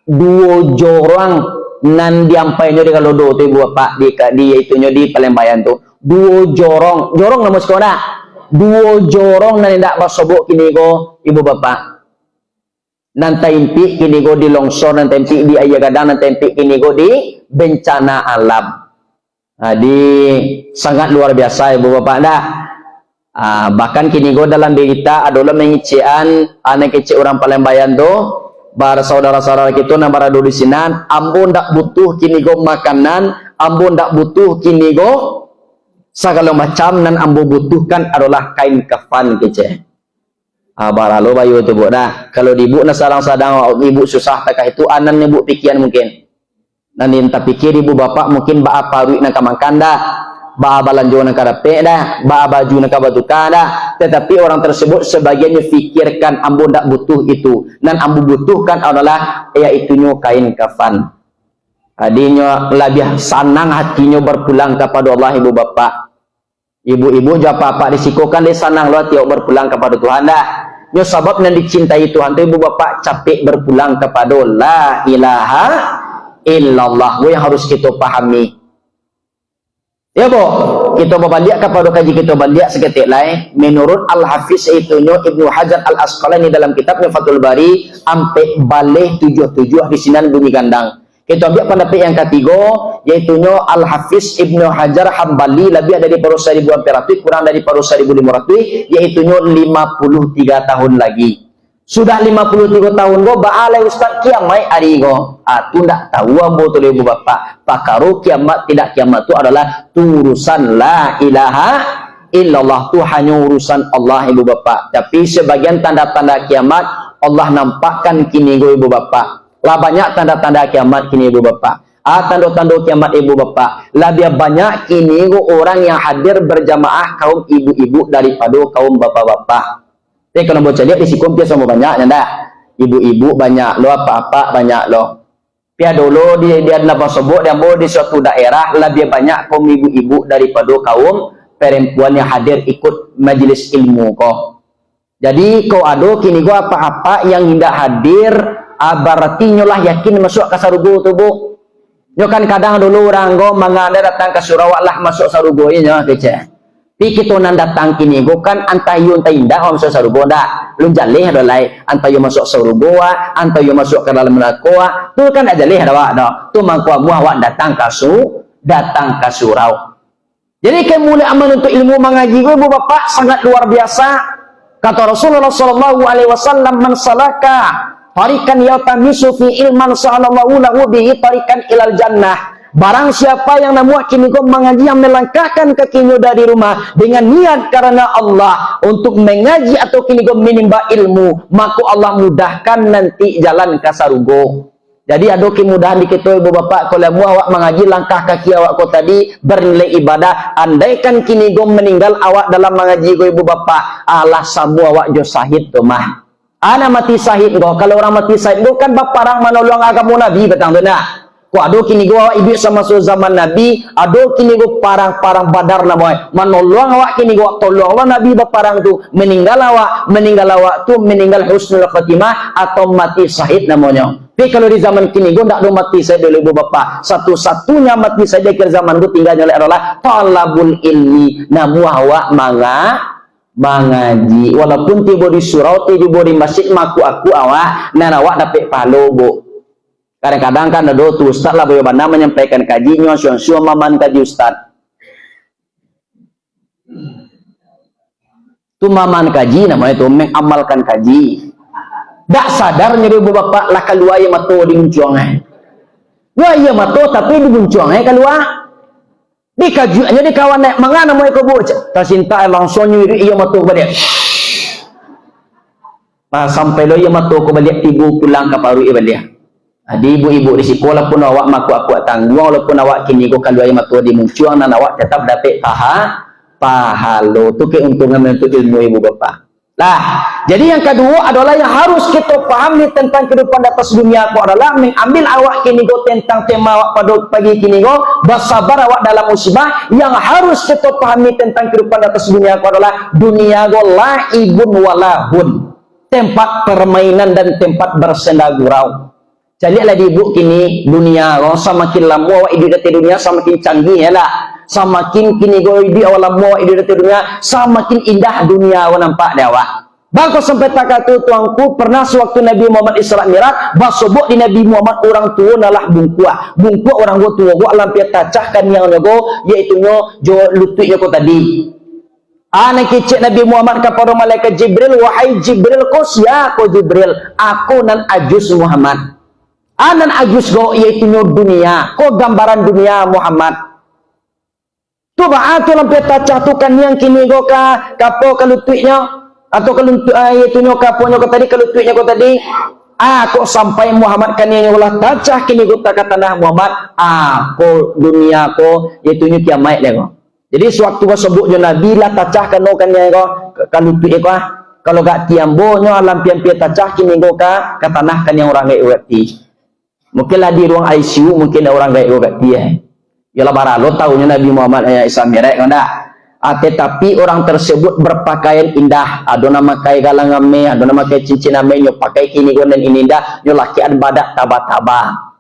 2 jorang nan diampainya di kalau do tu ibu bapak di itunya di Palembayan tu duo jorong nama sekolah duo jorong nan ndak basobok kini go ibu bapak nan tempi kini go di longsor nan tempi di ayah gadang nan tempi kini go di bencana alam. Di sangat luar biasa ibu bapak dah. Bahkan kini go dalam berita adalah mengician anak kecil orang Palembayan tu para saudara-saudara kita nan barado di sinan ambo ndak butuh kini go makanan, ambo ndak butuh kini go segala macam nan ambo butuhkan adalah kain kafan kece. Baralo bayu tu bu dah. Kalau dibu na sadang-sadang ibu susah takah itu anan ibu pikiran mungkin. Nanti entah pikir ibu bapak mungkin ba apa ruik nak makan dah, ba balanjo nak karape dah, ba baju nak batuka dah. Tetapi orang tersebut sebagiannya fikirkan ambo ndak butuh itu. Dan ambo butuhkan adalah iaitunya kain kafan. Adinya lebih senang hatinya berpulang kepada Allah ibu bapak. Ibu-ibu japa apa disikokan dia senang lo tiok berpulang kepada Tuhan dah. Nyo sebab nan dicintai Tuhan tu ibu bapak capek berpulang kepada la ilaha illallah. Yang harus kita pahami. Ya bu, kita berbalik kepada kaji kita balik seketik lain. Menurut Al-Hafiz itunya Ibnu Hajar Al-Asqalani dalam kitabnya Fathul Bari sampai balik 77 di sinan bunyi gandang. Kita ambil pendapat yang ketiga, yaitunya Al-Hafiz Ibnu Hajar Hambali lebih dari paruh 1.400 kurang dari paruh 1.500, yaitunya 53 tahun lagi. Sudah 53 tahun go baalai ustaz kiamat hari go. Tu ndak tahu ambo tu ibu bapak. Pakaru kiamat tidak kiamat tu adalah urusan la ilaha illallah, tu hanya urusan Allah ibu bapak. Tapi sebagian tanda-tanda kiamat Allah nampakkan kini go ibu bapak. Lah banyak tanda-tanda kiamat kini ibu bapak. Tanda-tanda kiamat ibu bapak. Lebih banyak kini orang yang hadir berjamaah kaum ibu-ibu daripada kaum bapak-bapak. Tapi kalau bocah lihat di sikum dia semua banyak ndak. Ibu-ibu banyak lo, apa-apa banyak lo. Pia dulu dia adalah sebut dan di suatu daerah lebih banyak kaum ibu-ibu daripada kaum perempuan yang hadir ikut majelis ilmu kau. Jadi kau ada kini gua apa-apa yang tidak hadir berarti nyolah yakin masuk ke sarugo tu bu. Nyo kan kadang dulu orang go manganda datang ke Sarawak lah masuk sarugo nya kece. Pi kita nan datang kini go kan antayun tainda masuk sarugo dah. Lun jaleh ada lai antayu masuk sarugo antayu masuk ke dalam neraka tu kan ada jaleh dah. Tu mangko awak datang ke surau. Jadi kemula amal untuk ilmu mengaji go ibu bapak sangat luar biasa. Kata Rasulullah sallallahu alaihi wasallam man salaka tarikan yaltamisu fi ilman sallallahu lahu bihi tarikan ilal jannah. Barang siapa yang namuak kini kau mengaji yang melangkahkan kakinya dari rumah dengan niat karena Allah untuk mengaji atau kini kau menimba ilmu, maka Allah mudahkan nanti jalan ke sarugo. Jadi ada kemudahan di kita ibu bapak kalau awak mengaji langkah kaki awak kau tadi bernilai ibadah. Andaikan kini kau meninggal awak dalam mengaji kau ibu bapak, Allah sabu awak jo sahid tu mah. Ana mati sahid go. Kalau orang mati sahid go kan baparang menolong agama Nabi betang tu nak. Ko ado kini go awak ibu sama zaman Nabi, ado kini go parang-parang Badar namoy. Menolong awak kini go tolonglah Nabi baparang tu meninggal awak tu meninggal husnul khatimah atau mati sahid namanya. Tapi kalau di zaman kini go ndak do mati sahid dulu ibu bapak. Satu-satunya mati sahid ke zaman go tinggalnya adalah talabul ilmi. Namu awak mengaji walaupun tiba di surau tiba di masjid maku aku awak nan awak dapat pahala bu. Kadang-kadang kan ada tu ustaz lah bagaimana menyampaikan kajinya syuang maman kaji ustaz tu maman kaji namanya tu mengamalkan kaji dak sadar nyeri ibu bapak lah keluar yang mato di muncuang dua iya mato tapi di muncuang keluar di kajuannya di kawan naik mangana mau ikut bu tersinta langsung nyuri iya matu balik sampai lo iya matu ko balik tibu pulang ke paru iya balik. Di ibu-ibu di sekolah pun awak maku aku tanggung walaupun awak kini ko kalau iya matu di muncuang dan awak tetap dapat pahalo tu keuntungan menuntut ilmu ibu bapak. Lah, jadi yang kedua adalah yang harus kita pahami tentang kehidupan di atas dunia ko adalah mengambil awak kini go tentang tema awak pada pagi kini go bersabar awak dalam musibah. Yang harus kita pahami tentang kehidupan di atas dunia ko adalah dunia go laibun walahun, tempat permainan dan tempat bersenda gurau. Calilah di ibu kini dunia semakin lama awak hidup di dunia semakin canggih ya lah. Semakin kini go hidup awak lama awak hidup di dunia semakin indah dunia awak nampak dah awak. Bangko sampai tak kata tuanku pernah sewaktu Nabi Muhammad Isra Mi'raj basubuk di Nabi Muhammad orang tua nalah bungkuak orang tua gua lampir tacahkan yang nyago iaitu jo lututnya ko tadi. Anak kecil Nabi Muhammad kepada malaikat Jibril, wahai Jibril ko sia ko Jibril, aku nan ajus Muhammad. Anan ajus go iaitu dunia, ko gambaran dunia Muhammad. Tu ba'atu lampir tacahtukan yang kini go ka kapo kalututnya atau kalutut iaitu kaponya ko tadi kalututnya ko tadi. Aku sampai Muhammad kan yang Allah tacah kini go ta kata Muhammad, aku dunia ko iaitu kiamat dia ko. Jadi sewaktu sebut Nabi lah tacah kan yang ko kalutut ko kalau gak tiambonyo lampian pia tacah kini go ka tanah kan yang orang gak urati. Mungkinlah di ruang ICU mungkin ada orang gak urati ya. Yalah baralo tahunya Nabi Muhammad Isra Mi'raj kan dah. Tetapi orang tersebut berpakaian indah. Ada nama kai galang ame, ada nama kai cincin ame, nyo pakai kini go dan ini indah, nyo laki ada badak taba-taba.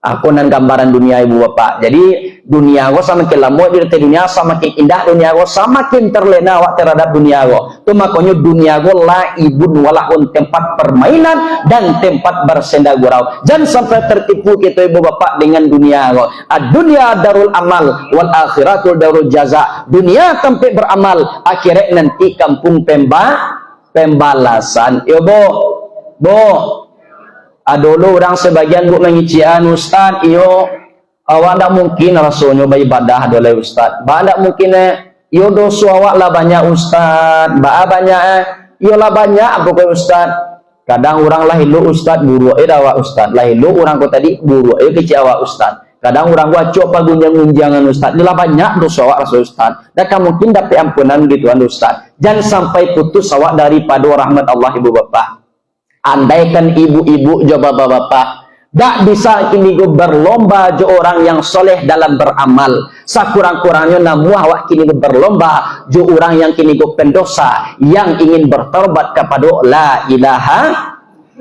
Aku nan gambaran dunia ibu bapak. Jadi dunia go semakin lama di dunia semakin indah dunia go semakin terlena awak terhadap dunia go. Tu makanya dunia go laibun walahun tempat permainan dan tempat bersenda gurau. Jangan sampai tertipu kita ibu bapak dengan dunia go. Ad-dunya darul amal wal akhiratul darul jaza. Dunia tempat beramal, akhirat nanti kampung pembalasan. Yo bo. Dulu orang sebagian buat mengician Ustaz, iyo awak tak mungkin rasanya beribadah dolai Ustaz. Ba tak mungkin iyo dosa awak lah banyak Ustaz. Ba banyak iyo lah banyak aku ke Ustaz. Kadang orang lah hilu Ustaz buru awak Ustaz. Lah hilu orang ko tadi buru kecil awak Ustaz. Kadang orang gua coba gunjang-gunjangan Ustaz. Dia lah banyak dosa awak rasa Ustaz. Dan kamu mungkin dapat ampunan di Tuhan Ustaz. Jangan sampai putus awak daripada rahmat Allah ibu bapak. Andaikan ibu-ibu jo bapak-bapak tak bisa kini go berlomba jo orang yang soleh dalam beramal, sakurang-kurangnya namu awak kini go berlomba jo orang yang kini go pendosa yang ingin bertobat kepada la ilaha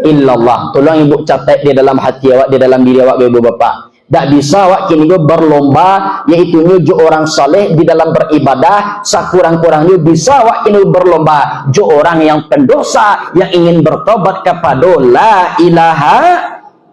illallah. Tolong ibu catat di dalam hati awak, di dalam diri awak ibu bapak. Tak bisa awak kini go berlomba yaitu jo orang soleh di dalam beribadah, sakurang-kurangnya bisa awak kini berlomba jo orang yang pendosa yang ingin bertobat kepada la ilaha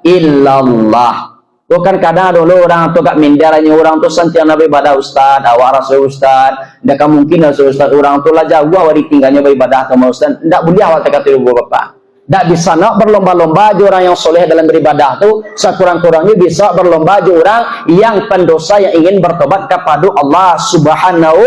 illallah. Bukan kadang dulu orang tu kat mindaranya orang tu sentiasa beribadah Ustaz, awak rasa Ustaz, tak mungkin rasa Ustaz orang tu lah jauh awak ditinggalnya beribadah sama Ustaz. Tak boleh awak kata ibu bapak. Tak bisa nak berlomba-lomba jo orang yang soleh dalam beribadah tu, sekurang-kurangnya bisa berlomba jo orang yang pendosa yang ingin bertobat kepada Allah Subhanahu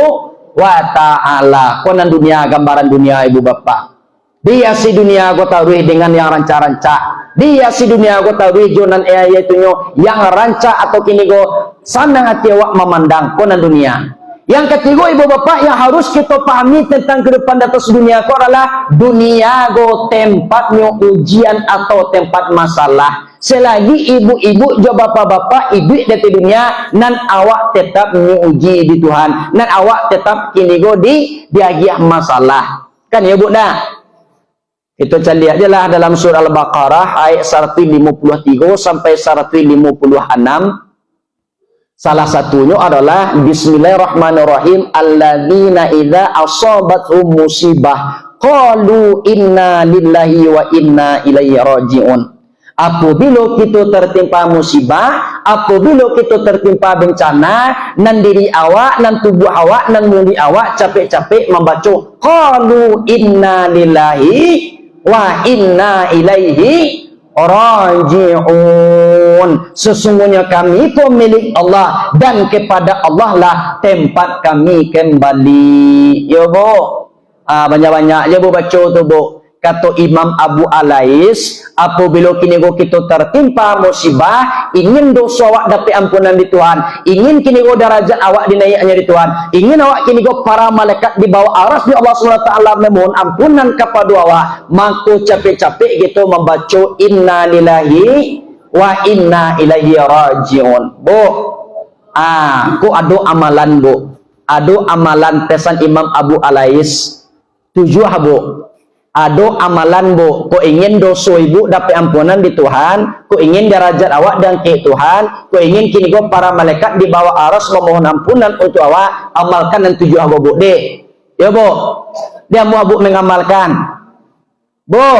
wa ta'ala. Konan dunia, gambaran dunia ibu bapak. Dia si dunia go taruh dengan yang ranca-ranca. Dia si dunia go taruh jonan yaitu yang ranca atau kini go sanang hati awak memandang konan dunia. Yang ketiga ibu bapak yang harus kita pahami tentang kehidupan di atas dunia ko adalah dunia go tempatnya ujian atau tempat masalah. Selagi ibu-ibu jo bapak-bapak ibu di dunia nan awak tetap menguji di Tuhan, nan awak tetap kini go di diagiah masalah. Kan ya bu dah. Itu kita lihat aja lah dalam surah Al-Baqarah ayat 153 sampai 156. Salah satunya adalah Bismillahirrahmanirrahim. Alladzina idza asabathum musibah qalu inna lillahi wa inna ilaihi raji'un. Apabila kita tertimpa musibah, apabila kita tertimpa bencana, nan diri awak, nan tubuh awak, nan mundi awak capek-capek membaca qalu inna lillahi wa inna ilaihi raji'un. Sesungguhnya kami pemilik Allah dan kepada Allah lah tempat kami kembali. Ya bu, banyak-banyak ya bu baca tu bu. Kata Imam Abu Alais, apabila kini go kita tertimpa musibah, ingin dosa awak dapat ampunan di Tuhan, ingin kini go darajat awak dinaiknya di Tuhan, ingin awak kini go para malaikat di bawah aras di Allah SWT memohon ampunan kepada awak, maka capek-capek gitu membaca inna lillahi wa inna ilaihi raji'un. Bu, ku ada amalan bu, ada amalan pesan Imam Abu Alais 7 bu. Ado amalan bu, ko ingin dosa ibu dapat ampunan di Tuhan, ko ingin derajat awak dan ke Tuhan, ko ingin kini go para malaikat di bawah aras memohon ampunan untuk awak, amalkan dan tujuh abu bu deh. Ya bu, dia mau abu mengamalkan. Bu,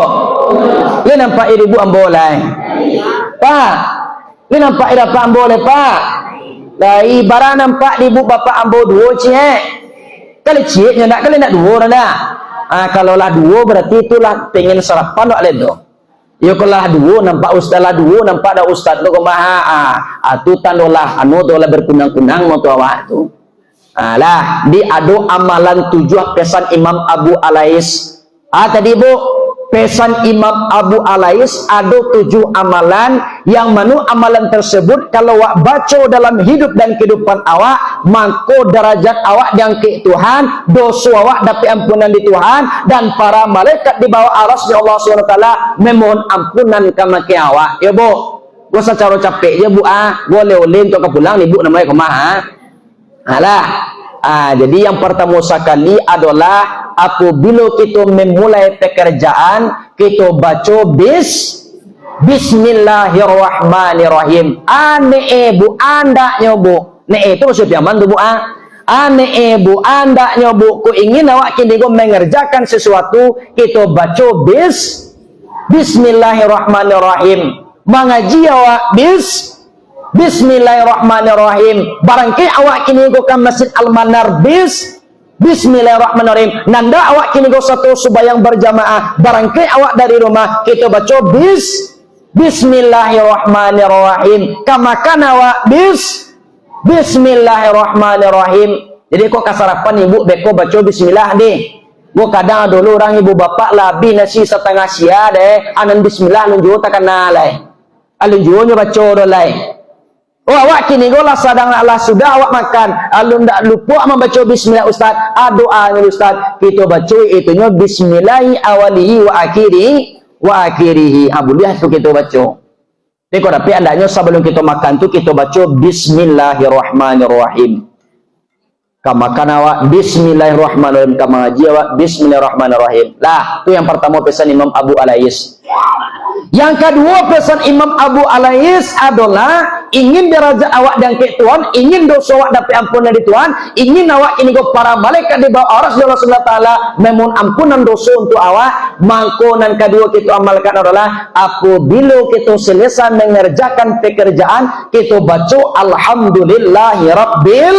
lu nampak ibu ambolai, pak, lu nampak apa ambolai pak? Dari barang nampak ibu bapak ambo dua cie, kali cie nak kali nak dua dah. Kalau lah dua berarti itulah pengen sarapan wak ledo. Yo kalau dua nampak ustaz lah dua nampak dah ustaz tu kemaha. Tu tandolah anu tu lah berkunang-kunang mau tu awak tu. Lah di ado amalan tujuh pesan Imam Abu Alais. Tadi bu pesan Imam Abu Alais ada 7 amalan yang mana amalan tersebut kalau awak baca dalam hidup dan kehidupan awak maka derajat awak yang ke Tuhan, dosa awak dapat ampunan di Tuhan dan para malaikat di bawah arasnya Allah SWT memohon ampunan kama ke awak. Ya bu, gua secara capek ya bu boleh oleh untuk pulang ibu namanya kemana? Jadi yang pertama sekali adalah apabila kita memulai pekerjaan kita baca Bismillahirrahmanirrahim. Bu andaknya bu. Itu maksud piaman tu bu bu andaknya bu. Ku ingin awak kini ku mengerjakan sesuatu kita baca Bismillahirrahmanirrahim. Mengaji awak Bismillahirrahmanirrahim. Barangkali awak kini ku ke Masjid Al-Manar Bismillahirrahmanirrahim. Nanda awak kini go satu sembahyang berjamaah. Barangkali awak dari rumah kita baca Bismillahirrahmanirrahim. Kamakan awak Bismillahirrahmanirrahim. Jadi kok kasarapan ibu beko baca Bismillah deh. Gua kadang dulu orang ibu bapak labi nasi setengah sia deh. Anan Bismillah lunjuh tak kenal leh. Lunjuhnya baca dolai. Awak kini golah sadang Allah sudah awak makan. Alun tak lupa membaca Bismillah ustaz. Doanya ustaz kita baca itunya Bismillahi awalihi wa akhirihi. Boleh tu kita baca. Tapi tapi andaknya sebelum kita makan tu kita baca Bismillahirrahmanirrahim. Kamakan awak Bismillahirrahmanirrahim. Kama ngaji awak Bismillahirrahmanirrahim. Lah tu yang pertama pesan Imam Abu Alais. Yang kedua pesan Imam Abu Alais adalah ingin derajat awak dan ke Tuhan, ingin dosa awak dapat ampunan di Tuhan, ingin awak ini go para malaikat di bawah aras Allah Subhanahu wa taala memohon ampunan dosa untuk awak. Mangkonan kedua kita amalkan adalah apabila kita selesai mengerjakan pekerjaan kita baca Alhamdulillahirabbil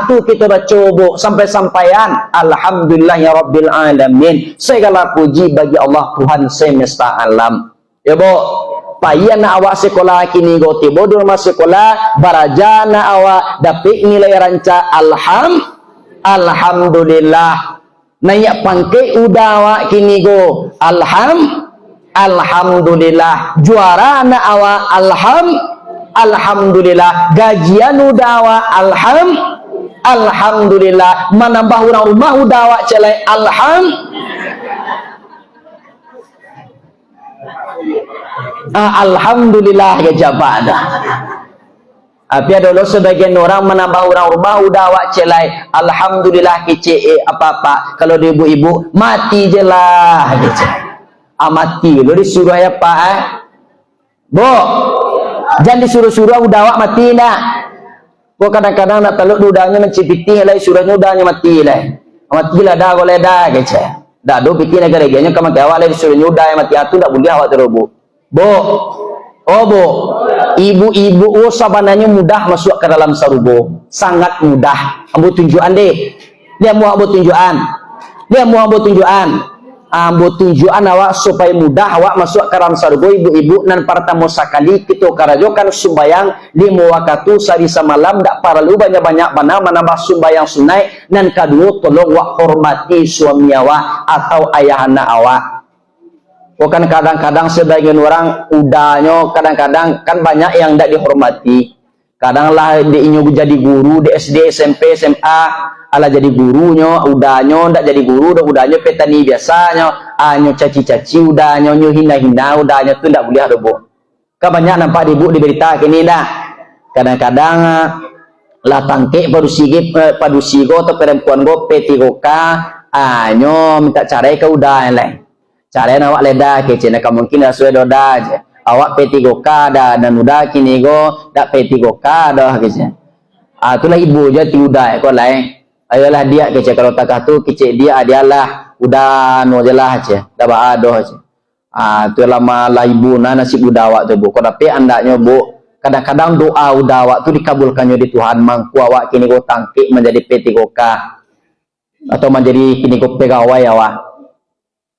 tu kita baca bu sampai-sampaian Alhamdulillahirabbil alamin. Segala puji bagi Allah Tuhan semesta alam. Ya bu, payah nak awak sekolah kini go tiba di rumah sekolah baraja nak awak dapat nilai ranca alhamdulillah. Naik pangkai udah awak kini go alhamdulillah. Juara nak awak alhamdulillah. Gajian udah awak alhamdulillah. Menambah orang rumah udah awak celai alhamdulillah ya jabah dah. Tapi ada sebagian orang menambah orang rumah udah awak celai alhamdulillah kece apa-apa. Kalau di ibu-ibu mati je lah kece. Mati lo disuruh ya pak bu jangan disuruh-suruh udah awak mati nak. Gua kadang-kadang nak teluk udahnya mencipiti lah suruhnya udahnya mati lah. Mati lah dah boleh dah kece. Dah do piti negara-negaranya kamu awak lah disuruhnya udah yang mati atu tak boleh awak terubu. Bu, ibu-ibu sabananya mudah masuk ke dalam sarubo, sangat mudah. Ambo tunjukan deh, dia mau ambo tunjukan, ambo tunjukan awak supaya mudah awak masuk ke dalam sarubo ibu-ibu dan pertama sekali kita karajokan sumbayang 5 waktu sehari semalam tak perlu banyak-banyak menambah sumbayang sunai dan kedua tolong wak hormati suami awak atau ayah anak awak. Bukan kadang-kadang sebagian orang udahnya kadang-kadang kan banyak yang tidak dihormati. Kadanglah dia jadi guru di SD, SMP, SMA, ala jadi gurunya, udahnya tidak jadi guru, udahnya petani biasanya, nyo caci-caci udahnya, nyo hina-hina udahnya tu tidak boleh ada bu. Kan banyak nampak ibu di berita kini dah. Kadang-kadang lah tangke padu sigo atau perempuan go P3K nyo minta carai ke udah lain carai awak leda ke cina mungkin dah sudah doda aja awak P3K dah dan udah kini go dak P3K dah kecil itulah ibu je ti udah ko lain ayolah dia kecil kalau tak tu kecil dia lah udah no jelah aja dah ba adoh aja tu lama lah ibu nasib udah awak tu bu ko tapi andaknya bu kadang-kadang doa udah awak tu dikabulkannya di Tuhan mangku awak kini go tangkik menjadi P3K atau menjadi kini go pegawai awak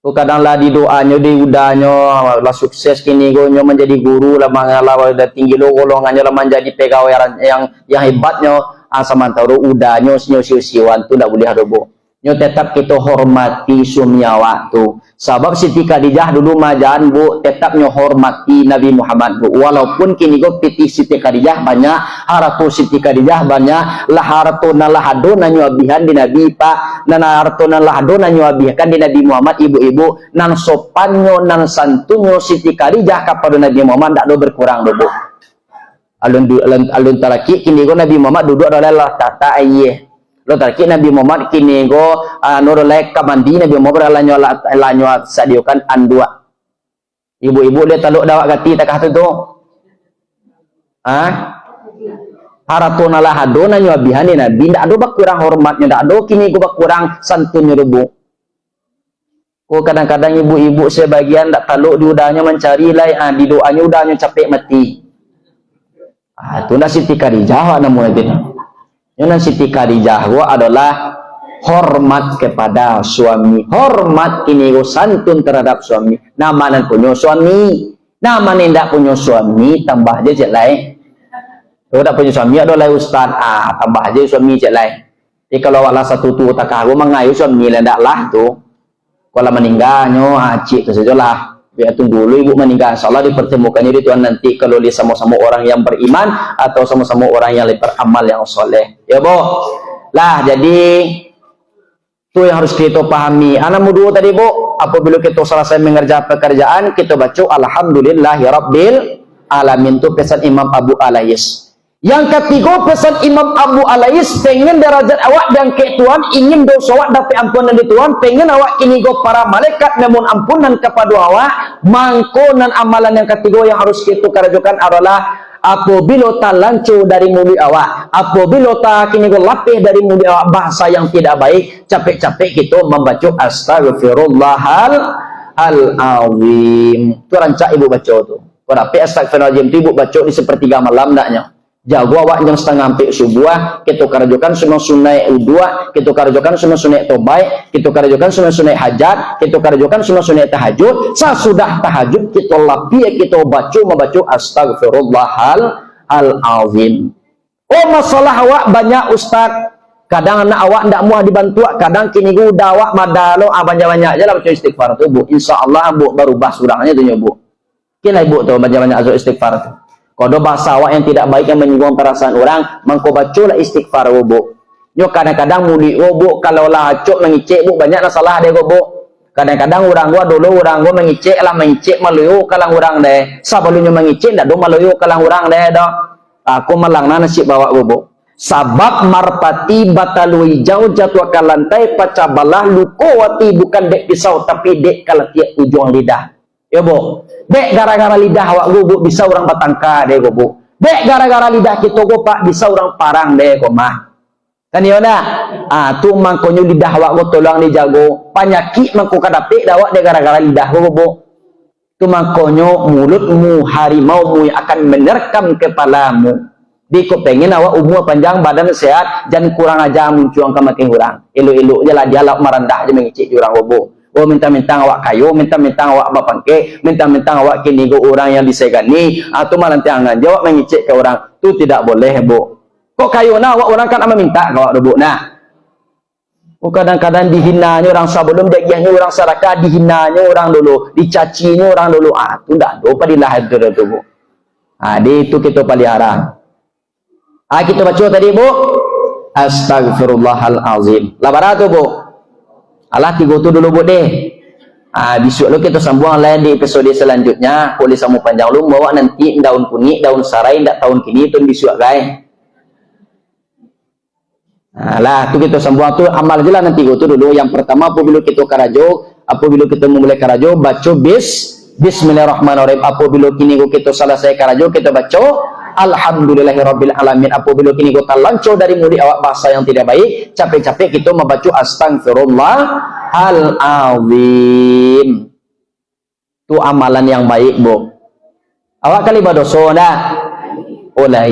tu kadang lah di doanya di udahnya lah sukses kini go nyo menjadi guru lah mangalah udah tinggi lo golongannya lah menjadi pegawai yang hebatnya samantara udahnya siu-siuan tu ndak boleh harobo nyo tetap kita hormati suami awak tu sebab Siti Khadijah dulu majan bu tetap nyo hormati Nabi Muhammad bu walaupun kini go piti Siti Khadijah banyak haratu Siti Khadijah banyak lah haratu nalahado nanyo abihan di Nabi pak nan haratu nalahado nanyo abihan di Nabi Muhammad ibu-ibu nan sopanyo nan santunyo Siti Khadijah kepada Nabi Muhammad ndak do berkurang do bu alun taraki kini go Nabi Muhammad duduk adalah tata ayye lo tarki Nabi Muhammad kini go nurulek kamandi Nabi Muhammad lanyo sadiokan andua ibu-ibu dia taluk dawak gati takah tu haratuna lah adona nyo abihani Nabi ndak ado kurang hormatnya ndak ado kini go kurang santunnya rubu ko kadang-kadang ibu-ibu sebagian ndak taluk di udahnya mencari lah di doanya udahnya capek mati tu ndak Siti Khadijah namu itu yang Siti Khadijah adalah hormat kepada suami hormat kini santun terhadap suami nama nan punya suami nama ndak punya suami tambah aja cek lain kalau tak punya suami adalah ustaz tambah aja suami cek lain jadi kalau wala satu tu tak kagu mengayu suami lendak lah tu kalau meninggalnya cik tu sajalah biar tunggu dulu ibu meninggal insyaallah dipertemukannya di Tuhan nanti kalau dia sama-sama orang yang beriman atau sama-sama orang yang beramal yang soleh ya bu lah jadi itu yang harus kita pahami anak mudu tadi bu apabila kita selesai mengerjakan pekerjaan kita baca alhamdulillahirabbil alamin itu pesan Imam Abu Alais yang ketiga pesan Imam Abu Alais pengen derajat awak dan ke Tuhan ingin dosa awak dapat ampunan di Tuhan pengen awak kini go para malaikat namun ampunan kepada awak mangkonan amalan yang ketiga yang harus kita kerjakan adalah apabila tak lancu dari mulut awak apabila tak kini go lapih dari mulut awak bahasa yang tidak baik capek-capek kita membaca astagfirullahal azim tu rancak ibu baca tu tapi astagfirullahaladzim tu ibu baca di sepertiga malam naknya jago awak jam setengah sampai subuh kita kerjakan semua sunai udua kita kerjakan semua sunai tobai kita kerjakan semua sunai hajat kita kerjakan semua sunai tahajud sesudah tahajud kita lapih kita membaca astagfirullahal azim oh masalah awak banyak ustaz kadang anak awak ndak mau dibantu kadang kini udah awak madalo banyak-banyak je lah baca istighfar tu bu insyaallah bu berubah surangnya tu bu kena ibu tu banyak-banyak baca istighfar tu kalau bahasa awak yang tidak baik yang menyinggung perasaan orang mangko bacalah istighfar bu yo kadang-kadang muli bu kalau lah acuk mengicik bu banyak salah dia bu kadang-kadang orang gua dulu orang gua mengicik maluyu kalang orang deh sebelumnya mengicik ndak do maluyu kalang orang deh dah aku malangna nasib bawa bu sabab marpati batalui jauh jatuh ke lantai pacabalah lukowati bukan dek pisau tapi dek kalatiak ujung lidah ya bu dek gara-gara lidah awak bu bisa orang batangka deh bu dek gara-gara lidah kita go pak bisa orang parang deh mah kan ya dah tu mangkonyo lidah awak go tolong dijago penyakit mangko kadapik dawak deh gara-gara lidah bu tu mangkonyo mulutmu harimaumu yang akan menerkam kepalamu di ko pengen awak umur panjang badan sehat jangan kurang aja muncuang ke makin orang elu-elu je lah dialog merendah je mengicik di orang bu oh minta-minta awak kayu, minta-minta awak bapangke, minta-minta awak kini go orang yang disegani, atau malah tiangan jawab mengicik ke orang, tu tidak boleh bu. Kok kayu na awak orang kan ama minta kau bu nah. Oh kadang-kadang dihinanya orang sebelum degiahnya orang sadakah dihinanya orang dulu, dicacinya orang dulu, tu tidak do padilah itu bu. Di itu kita pelihara. Kita baca tadi bu, astagfirullahal azim. Labara tu bu. Alah tiga tu dulu bu deh. Besok lo kita sambung lain di episode selanjutnya. Boleh sambung panjang lu bawa nanti daun kuning, daun sarai, ndak tahun kini tu besok guys. Lah tu kita semua tu amal je lah nanti tu dulu. Yang pertama apabila kita karajo, apabila kita memulai karajo baca bismillahirrahmanirrahim. Apabila kini kita selesai karajo kita baca alhamdulillahirabbil alamin. Apabila kini kita lancar dari mulut awak bahasa yang tidak baik, capek-capek kita membaca astagfirullahalazim. Tu amalan yang baik, Bu. Awak kali berdosa dah? Oleh.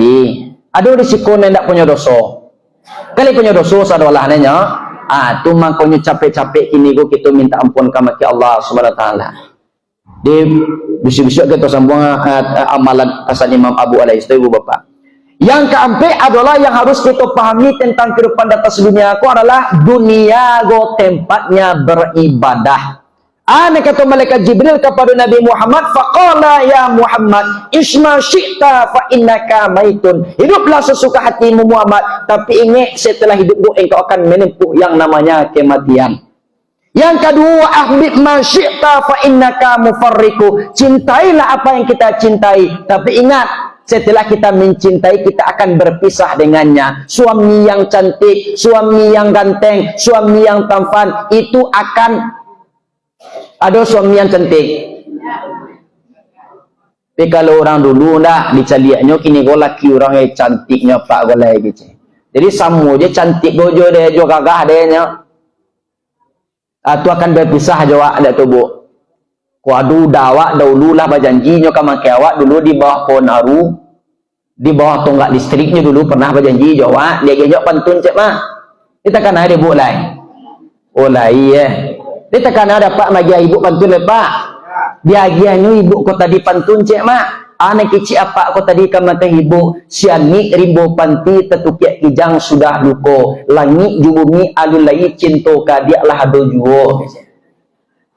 Ada risiko yang tak punya dosa. Kali punya dosa sadalah nanya. Tu makanya capek-capek kini kita minta ampun kepada Allah Subhanahu wa taala. Di besok-besok kita sambung amalan asal Imam Abu Alaihi Ibu Bapak. Yang keempat adalah yang harus kita pahami tentang kehidupan di atas dunia aku adalah dunia go tempatnya beribadah. Ana kata malaikat Jibril kepada Nabi Muhammad, faqala ya Muhammad, isma syi'ta fa innaka maitun. Hiduplah sesuka hatimu Muhammad, tapi ingat setelah hidupmu engkau akan menempuh yang namanya kematian. Yang kedua, ahbib ma syi'ta fa innaka mufarriqu. Cintailah apa yang kita cintai, tapi ingat setelah kita mencintai kita akan berpisah dengannya. Suami yang cantik, suami yang ganteng, suami yang tampan itu akan ada suami yang cantik. Tapi kalau orang dulu nak dicaliaknya kini go laki orang yang cantiknya pak golai gitu. Jadi sama je cantik gojo dia jo gagah dia nya. Tu akan berpisah jawab dak tu Bu. Ku adu dawak dahulu lah berjanji nyo ka awak dulu di bawah pohon aru. Di bawah tonggak listriknya dulu pernah berjanji jawab dia gejok pantun cek mah. Kita kan ada Bu lai. Oh lai dia tekan ada pak bagi ibu pantun lepak. Dia agiannya ibu kau tadi pantun cek mak. Anak kecil apa kau tadi kamata ibu. Siani rimbo panti tetukiak kijang sudah luko. Langit jubumi alun lai cinto kadiak lah ado juo.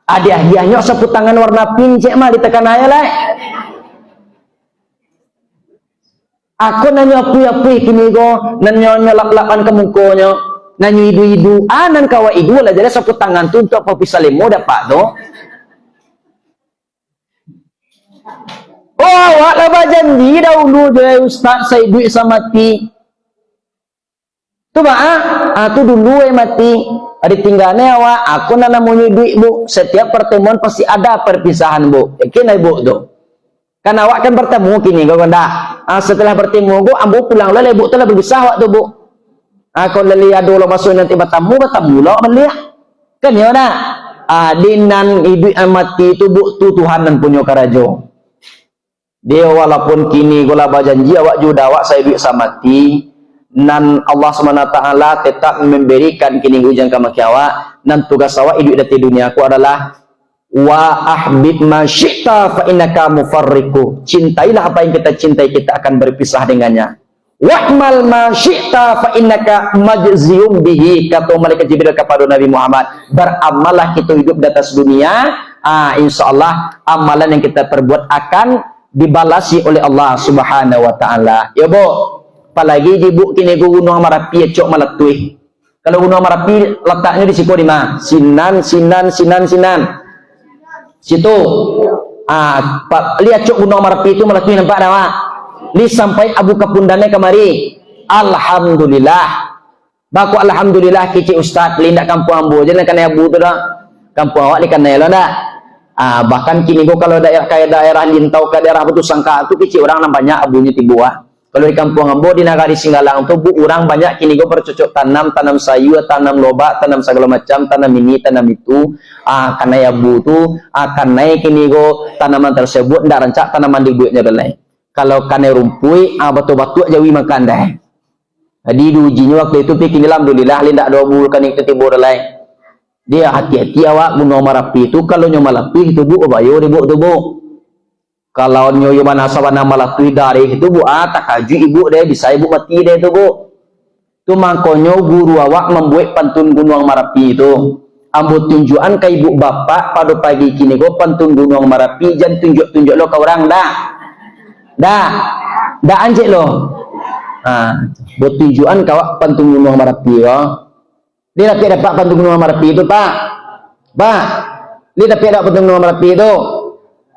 Ada agiannya sapu tangan warna pink cek mak ditekan aja lah. Aku nanya api-api kini go. Nanya lap-lapan ke mukonya. Nanyu idu-idu nan kawa idu lah jadi sapu tangan tu untuk apa bisa lemo dapat tu. Oh awak lah berjanji dahulu je ustaz saya duit sama mati tu tu dulu mati ada tinggalnya awak aku nak namunyi duit Bu setiap pertemuan pasti ada perpisahan Bu yakin lah Bu tu kan awak kan bertemu kini kau kanda setelah bertemu Bu ambo pulang lah Bu tu lah berpisah awak tu Bu. Kalau lihat dulu masuk nanti bertamu lah melihat kan ya nak dinan hidup mati itu bukti Tuhan dan punya karajo dia walaupun kini gula berjanji awak juga awak saya hidup sama mati nan Allah SWT tetap memberikan kini hujan ke awak nan tugas awak hidup di dunia aku adalah wa ahbib ma syi'ta fa innaka mufarriqu. Cintailah apa yang kita cintai kita akan berpisah dengannya. Wa'mal ma syi'ta fa innaka majziyum bihi, kata malaikat Jibril kepada Nabi Muhammad. Beramallah kita hidup di atas dunia, insyaallah amalan yang kita perbuat akan dibalasi oleh Allah Subhanahu wa taala. Ya Bu, apalagi di Bu kini Gunung Merapi cok malatui. Kalau Gunung Merapi letaknya di situ di mana? Sinan. Situ. Lihat cok Gunung Merapi itu malatui nampak dah, Pak? Li sampai Abu Kapundane kemari. Alhamdulillah. Baku alhamdulillah kecik ustaz lindak kampung ambo je nak kena abu tu dah. Kampung awak ni kena lah dah. Bahkan kini gua kalau daerah kayak daerah Lintau ke daerah Batu Sangka tu kecik orang banyak abunya tibu Kalau di kampung ambo di Nagari Singgalang tu bu orang banyak kini gua bercocok tanam sayur, tanam lobak, tanam segala macam, tanam ini, tanam itu. Karena abu tu karena kini gua tanaman tersebut ndak rancak tanaman di buitnya belai. Kalau kane rumpui, batu-batu jawi makan dah. Jadi diujinya waktu itu pikir alhamdulillah lindak ada bulu kan itu tibur lain. Dia hati-hati awak Gunung Merapi itu kalau nyo Malapi itu Bu bayo di Bu tu Bu. Kalau nyo mana sawana Malapi dari itu Bu tak kaju ibu deh bisa ibu mati deh itu Bu. Tu makanya guru awak membuat pantun Gunung Merapi itu. Ambo tunjukan ke ibu bapak pada pagi kini go pantun Gunung Merapi jangan tunjuk-tunjuk lo ke orang dah anjek lo. Buat tujuan kawak pantun Gunung Merapi ya. Dia dapat pantun Gunung Merapi itu Pak. Dia dapat pantun Gunung Merapi itu.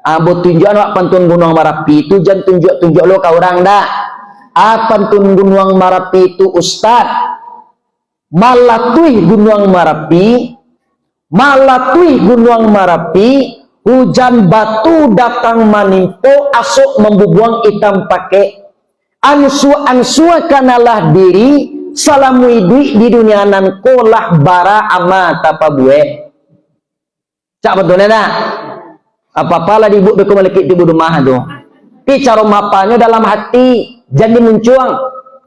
Buat tujuan wak pantun Gunung Merapi itu jangan tunjuk lo ke orang dah. Pantun Gunung Merapi itu Ustad. malatui gunung Merapi, hujan batu datang menimpa, asuk membubuang hitam pakai, ansu kanalah diri, salamu idui di dunia nan kolah bara ama tapa buat. Cak betul nak? Apa-apalah dibu beku maliki di rumah tu. Bicara mapanya dalam hati, jadi muncuang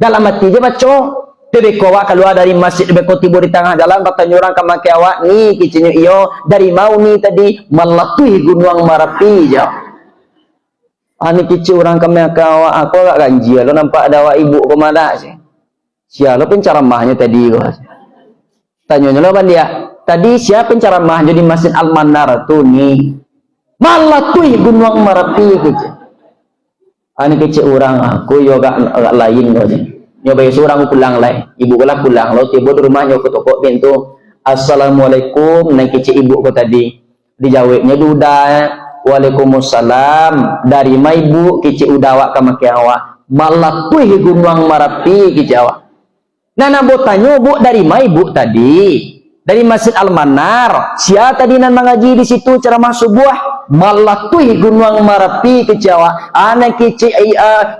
dalam hati je baca. Tebe ko awak keluar dari masjid, tebe ko tiba di tengah jalan, kata nyurang ke maki awak ni kicinya iyo dari mau ni tadi melatui gunung Merapi je. Ani kici orang ke maki awak, aku agak ganjil lo nampak ada awak ibu ko mana sih. Sia lo penceramahnya tadi ko. Tanya lo ban dia. Tadi siapa penceramah jadi Masjid Al-Manar tu ni. Melatui gunung Merapi kici. Ani kici orang aku yo agak lain ko je. Nyobai seorang pulang lai, ibu kala pulang, lalu tiba di rumahnya ke toko pintu, assalamualaikum, naik kecil ibu ko tadi, dijawabnya duda, waalaikumsalam, dari ma ibu kecil udawak ke maki awak, malah tuh gunung Merapi kecil awak. Nah, nabo tanya bu dari ma ibu tadi, dari Masjid Al-Manar, siapa tadi nan mengaji di situ ceramah subuh, malah tuh gunung Merapi ke Jawa. Anak kecil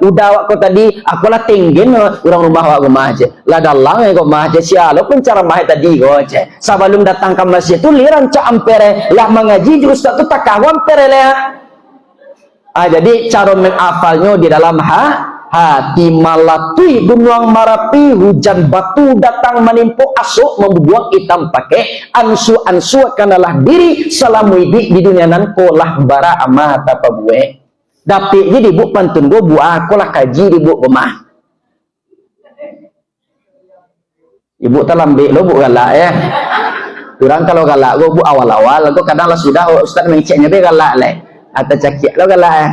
udah aku tadi, aku lah tinggiin orang rumah aku mah aja. Lah dalang ya kok mah aja siapa pun ceramah tadi kok aja. Sebelum datang ke masjid tu liran cak ampere lah mengaji di ustaz tu tak kawan ampere lah. Jadi cara menghafalnya di dalam hati, malatui gunung Merapi, hujan batu datang menimpa, asuk membuang hitam pakai, ansu kanalah diri, salamu idi di dunia nan kolah bara ama tapa buat. Tapi jadi bu pantun go buah kolah kaji di bu rumah. Ibu terlambat lo bu galak ya. Kurang kalau galak go bu awal-awal, go kadang lah sudah ustaz mengeceknya be galak lah. Atau cakik lo galak ya.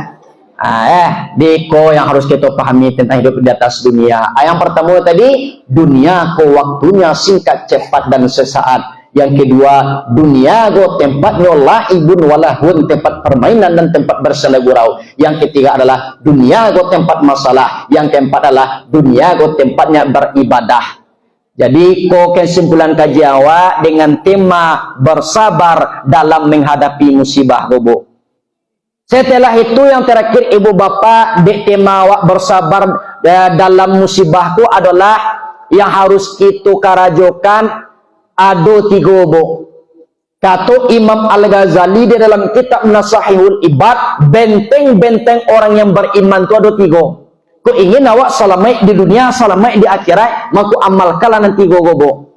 Deko yang harus kita pahami tentang hidup di atas dunia. Yang pertama tadi, dunia ko waktunya singkat, cepat dan sesaat. Yang kedua, dunia go tempatnya laibun walahun, tempat permainan dan tempat bersenang gurau. Yang ketiga adalah dunia go tempat masalah. Yang keempat adalah dunia go tempatnya beribadah. Jadi ko kesimpulan kaji awak dengan tema bersabar dalam menghadapi musibah bobo. Setelah itu yang terakhir ibu bapak di tema awak bersabar dalam musibahku adalah yang harus kita karajokan ada 3 bu. Kata Imam Al-Ghazali di dalam kitab Nasahihul Ibad, benteng-benteng orang yang beriman itu ada 3. Ku ingin awak selamat di dunia, selamat di akhirat, maka amalkanlah nanti 3 bu.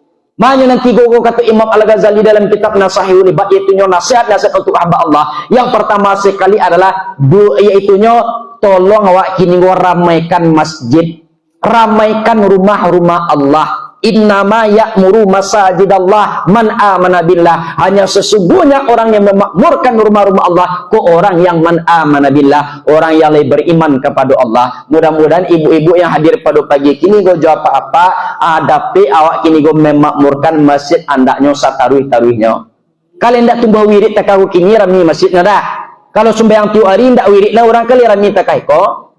Mana nanti gogo kata Imam Al-Ghazali dalam kitab Nasahihul Ibad, yaitunya nasihat-nasihat untuk hamba Allah. Yang pertama sekali adalah yaitunya tolong awak kini ramaikan masjid, ramaikan rumah-rumah Allah. Innama ya'muru masajidallah man amana billah. Hanya sesungguhnya orang yang memakmurkan rumah-rumah Allah ke orang yang man amana billah, orang yang beriman kepada Allah. Mudah-mudahan ibu-ibu yang hadir pada pagi kini go jawab apa-apa, adapi awak kini go memakmurkan masjid andaknya sataruih-taruihnya. Kalian ndak tumbah wirid tak kau kini rami masjid dah. Kalau sembahyang tiap hari ndak wirid lah orang kali rami tak kau.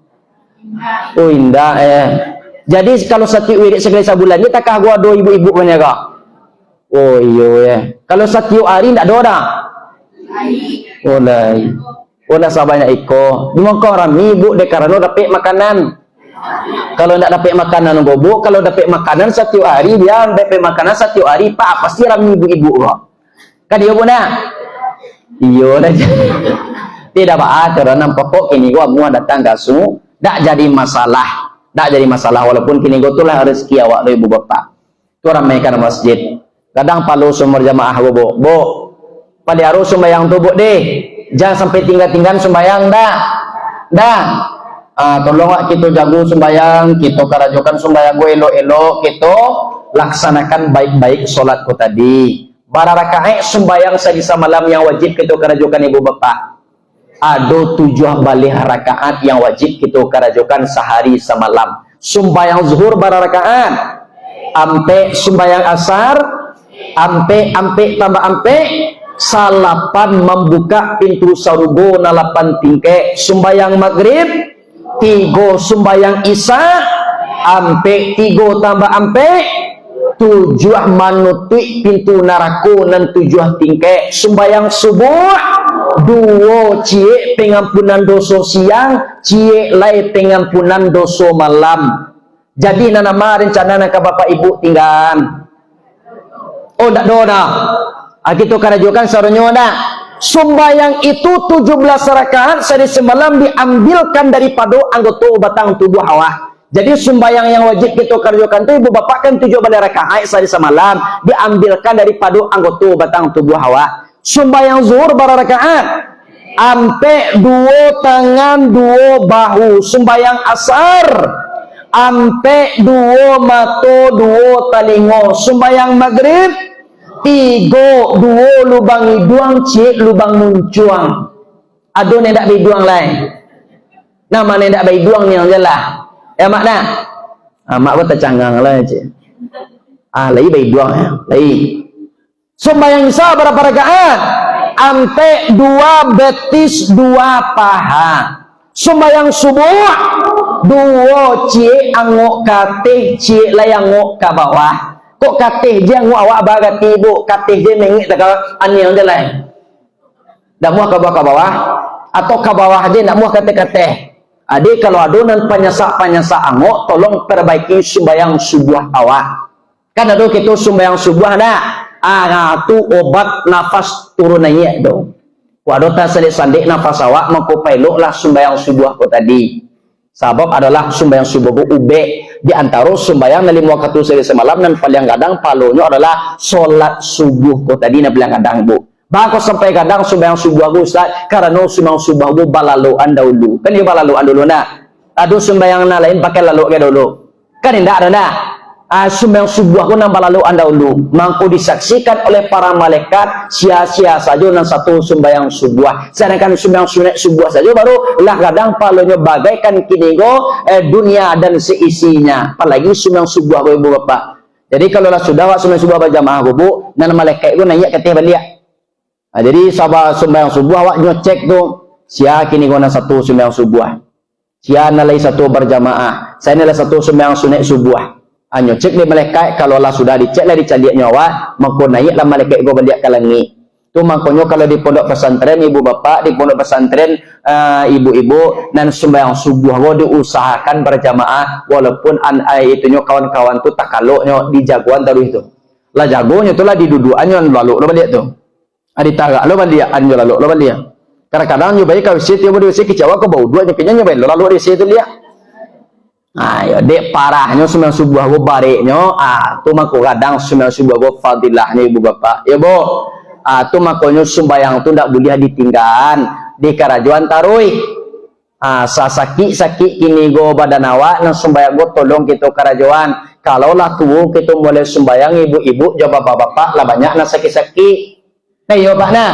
Oh indah Jadi kalau satu wirid sekali sebulan ni takah gua do ibu-ibu banyak kak? Oh iyo ya. Kalau satu hari ndak ada orang? Oleh. Olah sabanyak iko. Dimongko rami ibu dek karena dapat makanan. Kalau ndak dapat makanan bobo, kalau dapat makanan satu hari dia dapat makanan satu hari pak pasti rami ibu-ibu kok. Kan dia punya? Iyo dah. Tidak apa karena pokok ini gua mau datang gasu, ndak jadi masalah. Tak jadi masalah walaupun kini gotulah rezeki awak ibu bapak. Tu ramaikan masjid. Kadang palu sumber jamaah bobo. Bo, pada harus sembahyang tu bo deh. Jangan sampai tinggal-tinggal sembahyang dah. Tolonglah kita jago sembahyang, kita karajokan sembahyang go elok-elok, kita laksanakan baik-baik solatku tadi. Bara rakaat sembahyang sebisa malam yang wajib kita karajokan ibu bapak. Ada 7 balik rakaat yang wajib kita karajokan sehari semalam. Sembahyang zuhur bara rakaat, ampe sembahyang asar, ampe tambah ampe, salapan membuka pintu sarugo nalapan tingke. Sembahyang maghrib 3, sembahyang isya ampe 3 tambah ampe tujuh manuti pintu neraka dan tujuh tingkek. Sembayang subuh duo cie pengampunan dosa siang, cie lai pengampunan dosa malam. Jadi nama rencana nak bapak ibu tinggal. Oh tak ada. Kita karajukan sarunya dah. Sembayang itu 17 rakaat sehari semalam diambilkan daripada anggota batang tubuh hawa. Jadi sembayang yang wajib kita kerjakan itu ibu bapak kan 17 rakaat sehari semalam diambilkan daripada anggota batang tubuh hawa. Sembayang zuhur berapa rakaat? Ampe dua tangan dua bahu. Sembayang asar ampe dua mata dua telinga. Sembayang maghrib tiga dua lubang hidung cik lubang muncuang. Ada nendak biduang lain. Nama nendak biduang ni yang jelas. Ya mak dah. Mak pun tercanggang lah cik. Lagi biduang ya. Lagi. Sembayang isya berapa rakaat? Ampe dua betis dua paha. Sembayang subuh dua cik angok katih cik layangok ke bawah. Kok katih je nguk awak bagati ibu, katih je mengik tak ani yang dia lain. Dak muah ke bawah atau ke bawah je nak muah katih-katih. Adik kalau ada nan penyesak-penyesak angok tolong perbaiki sembayang subuh awak. Kan ada kita sembayang subuh dah. Tu obat nafas turun naik tu. Waduh tak sedik-sedik nafas awak mampu peluklah sembayang subuh ko tadi. Sebab adalah sembayang subuh ko ube. Di antara sembahyang dari waktu sehari semalam dan paling kadang palonya adalah solat subuh ko tadi na paling kadang bu. Bako sampai kadang sembahyang subuh aku Ustaz karena sembahyang subuh aku balaluan dahulu. Kan dia balaluan dulu nak. Ada sembahyang lain pakai lalu ke dulu. Kan tidak ada nak. Sembahyang subuh aku nambah balaluan dahulu. Mangko disaksikan oleh para malaikat sia-sia saja nan satu sembahyang subuh. Sedangkan sembahyang sunat subuh saja baru lah kadang palonya bagaikan kinigo dunia dan seisinya. Apalagi sembahyang subuh ibu bapak. Jadi kalau lah sudah awak sembahyang subuh berjamaah bu, nan malaikat itu naik katih balik. Jadi sahabat sembahyang subuh awak nyocek tu sia kinigo nan satu sembahyang subuh. Sia nalai satu berjamaah. Saya nalai satu sembahyang sunat subuh. Hanya cek di malaikat kalau lah sudah dicek lah dicaliak nyawa maka naiklah malaikat go balik ke langit. Tu makanya kalau di pondok pesantren ibu bapak di pondok pesantren ibu-ibu dan sembahyang subuh go diusahakan berjamaah walaupun itunya kawan-kawan tu tak kaloknya di jagoan taruh itu. Lah jagonya tu lah di duduannya lalu lo balik tu. Adi tagak lo balik anjo lalu lo balik. Kadang-kadang nyobai ka wisit yo bodi wisit kecewa ko bau dua nyekenya nyobai lo lalu di situ lihat. Ya dek parahnya sembahyang subuh go bareknya tu mako kadang sembahyang subuh go fadilahnya ibu bapak ya bu tu makonya sembahyang tu ndak boleh ditinggalkan di karajuan taruih sakit kini go badan awak nang sembahyang go tolong kita karajuan kalau lah tuh kita mulai sembahyang ibu-ibu jawab bapak lah banyak na sakit-sakit ya pak nah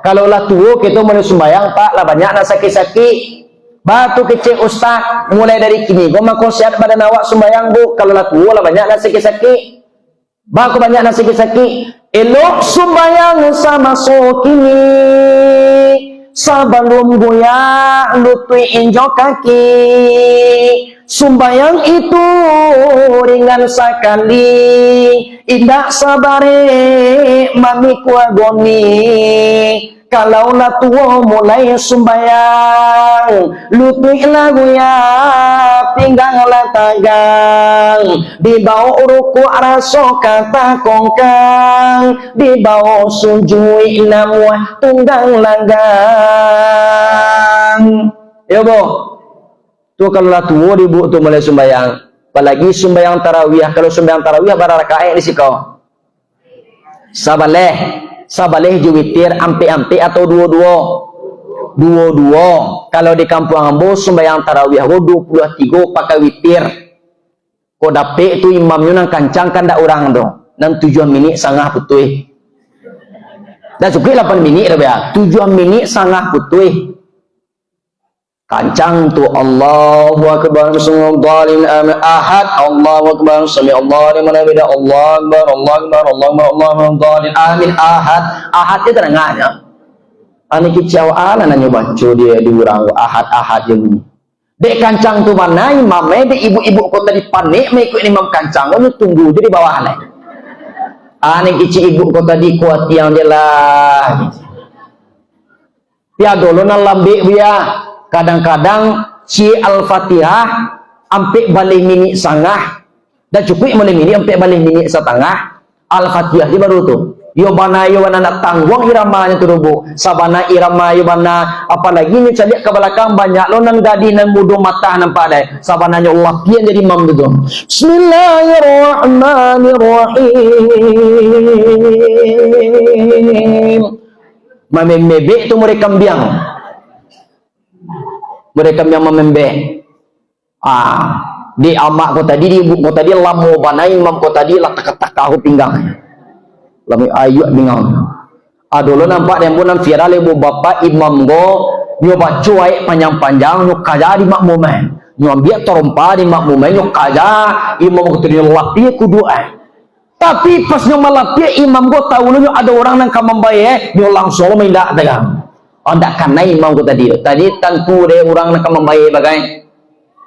kalau lah tuh kita mulai sembahyang pak lah banyak na sakit-sakit. Batu kecil ustaz mulai dari kini gua makan sehat badan awak sembahyang bu kalau lah tua lah banyak nasi sakit baku banyak nasi sakit elok sembahyang sama so kini sebelum goyah lutui injok kaki sembahyang itu ringan sekali indah sabare mami kuagoni kalau lah tua mulai sembahyang lutui lagu ya pinggang lah tagang di bawah ruku raso kata kongkang di bawah sujui namuah tunggang langgang ya bu tu kalau lah tua ibu tu mulai sembahyang apalagi sembahyang tarawih kalau sembahyang tarawih berapa rakaat di sikau sabaleh juwitir ampe-ampe atau dua-dua kalau di kampung ambo sembahyang tarawih 23 pakai witir kok dapet tu imamnya nang kancang kan dak orang tu nang 7 minit sangah putih dah cukup 8 minit dah ya 7 minit sangah putih kancang tu Allahu akbar bismillahirrahmanirrahim amin ahad Allahu akbar sami Allahu liman hamidah Allahu akbar Allahu akbar Allahu akbar amin ahad itu terangnya ani kicau ala nanya baca dia di urang ahad yang ni dek kancang tu mana imam dek ibu-ibu kota di panik mengikut imam kancang ni tunggu jadi bawah ni Ning kici ibu kau tadi kuat yang dia lah. Ya dulu na lambe dia. Kadang-kadang si Al-Fatihah ampe balik minit sangah dan cukup boleh minit ampe balik minit setengah. Al-Fatihah dia baru tu. Yo bana nak tanggung iramanya tu rubu. Sabana irama yo bana apalagi ni cari ke belakang banyak lo nan gadi nan mudu mata nampak deh. Sabananya Allah pian jadi imam tu. Bismillahirrahmanirrahim. Memembek tu mereka biang. Mereka yang memembek. Di amak ko tadi, di ibu ko tadi lamu bana imam ko tadi lah tak tahu pinggang. Lami ayuk bingang. Dulu nampak yang pun viral ibu bapa imam go nyo bacuai panjang-panjang nyo kaja di makmumen. Nyo ambil terompa di makmumen nyo kaja imam ko tadi lapi kudu Tapi pas nyo malapi imam go tahu nyo ada orang nang kamambaye nyo langsung mindak tegang. Ndak kana imam ko tadi. Tadi tentu de orang nang kamambaye bagai.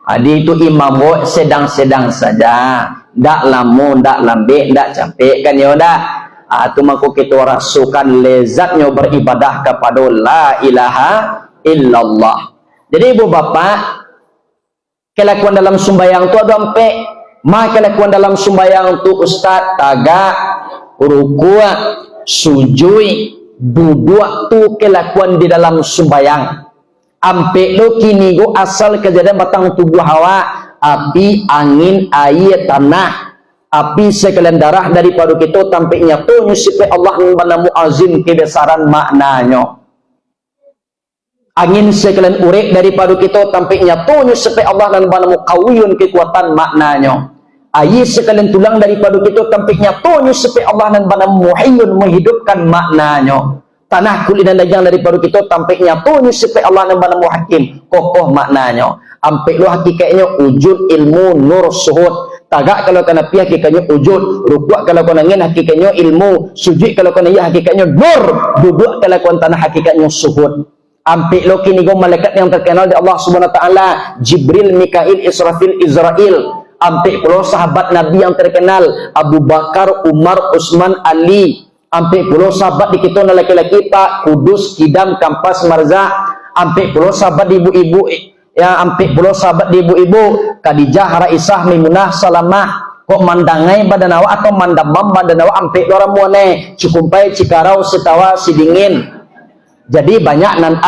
Adi itu imam go sedang-sedang saja. Ndak lamu, ndak lambe, ndak capek kan ya ndak. Itu maka kita rasukan lezatnya beribadah kepada la ilaha illallah. Jadi ibu bapa, kelakuan dalam sembahyang itu ada sampai kelakuan dalam sembahyang itu ustaz tagak, rukuk, sujud, duduk tu kelakuan di dalam sembahyang. Ampe lo kini go asal kejadian batang tubuh hawa, api, angin, air, tanah. Api sekalian darah daripada kita tampaknya tu nyusipai Allah menamu azim kebesaran maknanya. Angin sekalian urek daripada kita tampaknya tu nyusipai Allah dan menamu kawiyun kekuatan maknanya. Air sekalian tulang daripada kita tampaknya tu nyusipai Allah dan menamu muhyun menghidupkan maknanya. Tanah kulit dan daging daripada kita tampaknya tu nyusipai Allah dan menamu hakim kokoh maknanya. Ampek lu hakikatnya wujud ilmu nur suhud. Tagak kalau kena pi hakikatnya wujud, rukuk kalau kena ngin hakikatnya ilmu, sujud kalau kena ya hakikatnya nur, duduk kalau kena tanah hakikatnya suhud. Ampik lo kini go malaikat yang terkenal di Allah Subhanahu wa taala, Jibril, Mikail, Israfil, Izrail. Ampik pulau sahabat Nabi yang terkenal, Abu Bakar, Umar, Utsman, Ali. Ampik pulau sahabat di kita laki-laki Pak Kudus, Kidam, Kampas, Marza. Ampik pulau sahabat ibu-ibu ya ampik pulau sahabat di ibu-ibu Khadijah, Raisah, Maimunah, Salamah. Kok mandangai badan awak atau mandamam badan awak ampik orang muane Cikumpai, Cikarau, Setawa, Sidingin. Jadi banyak nan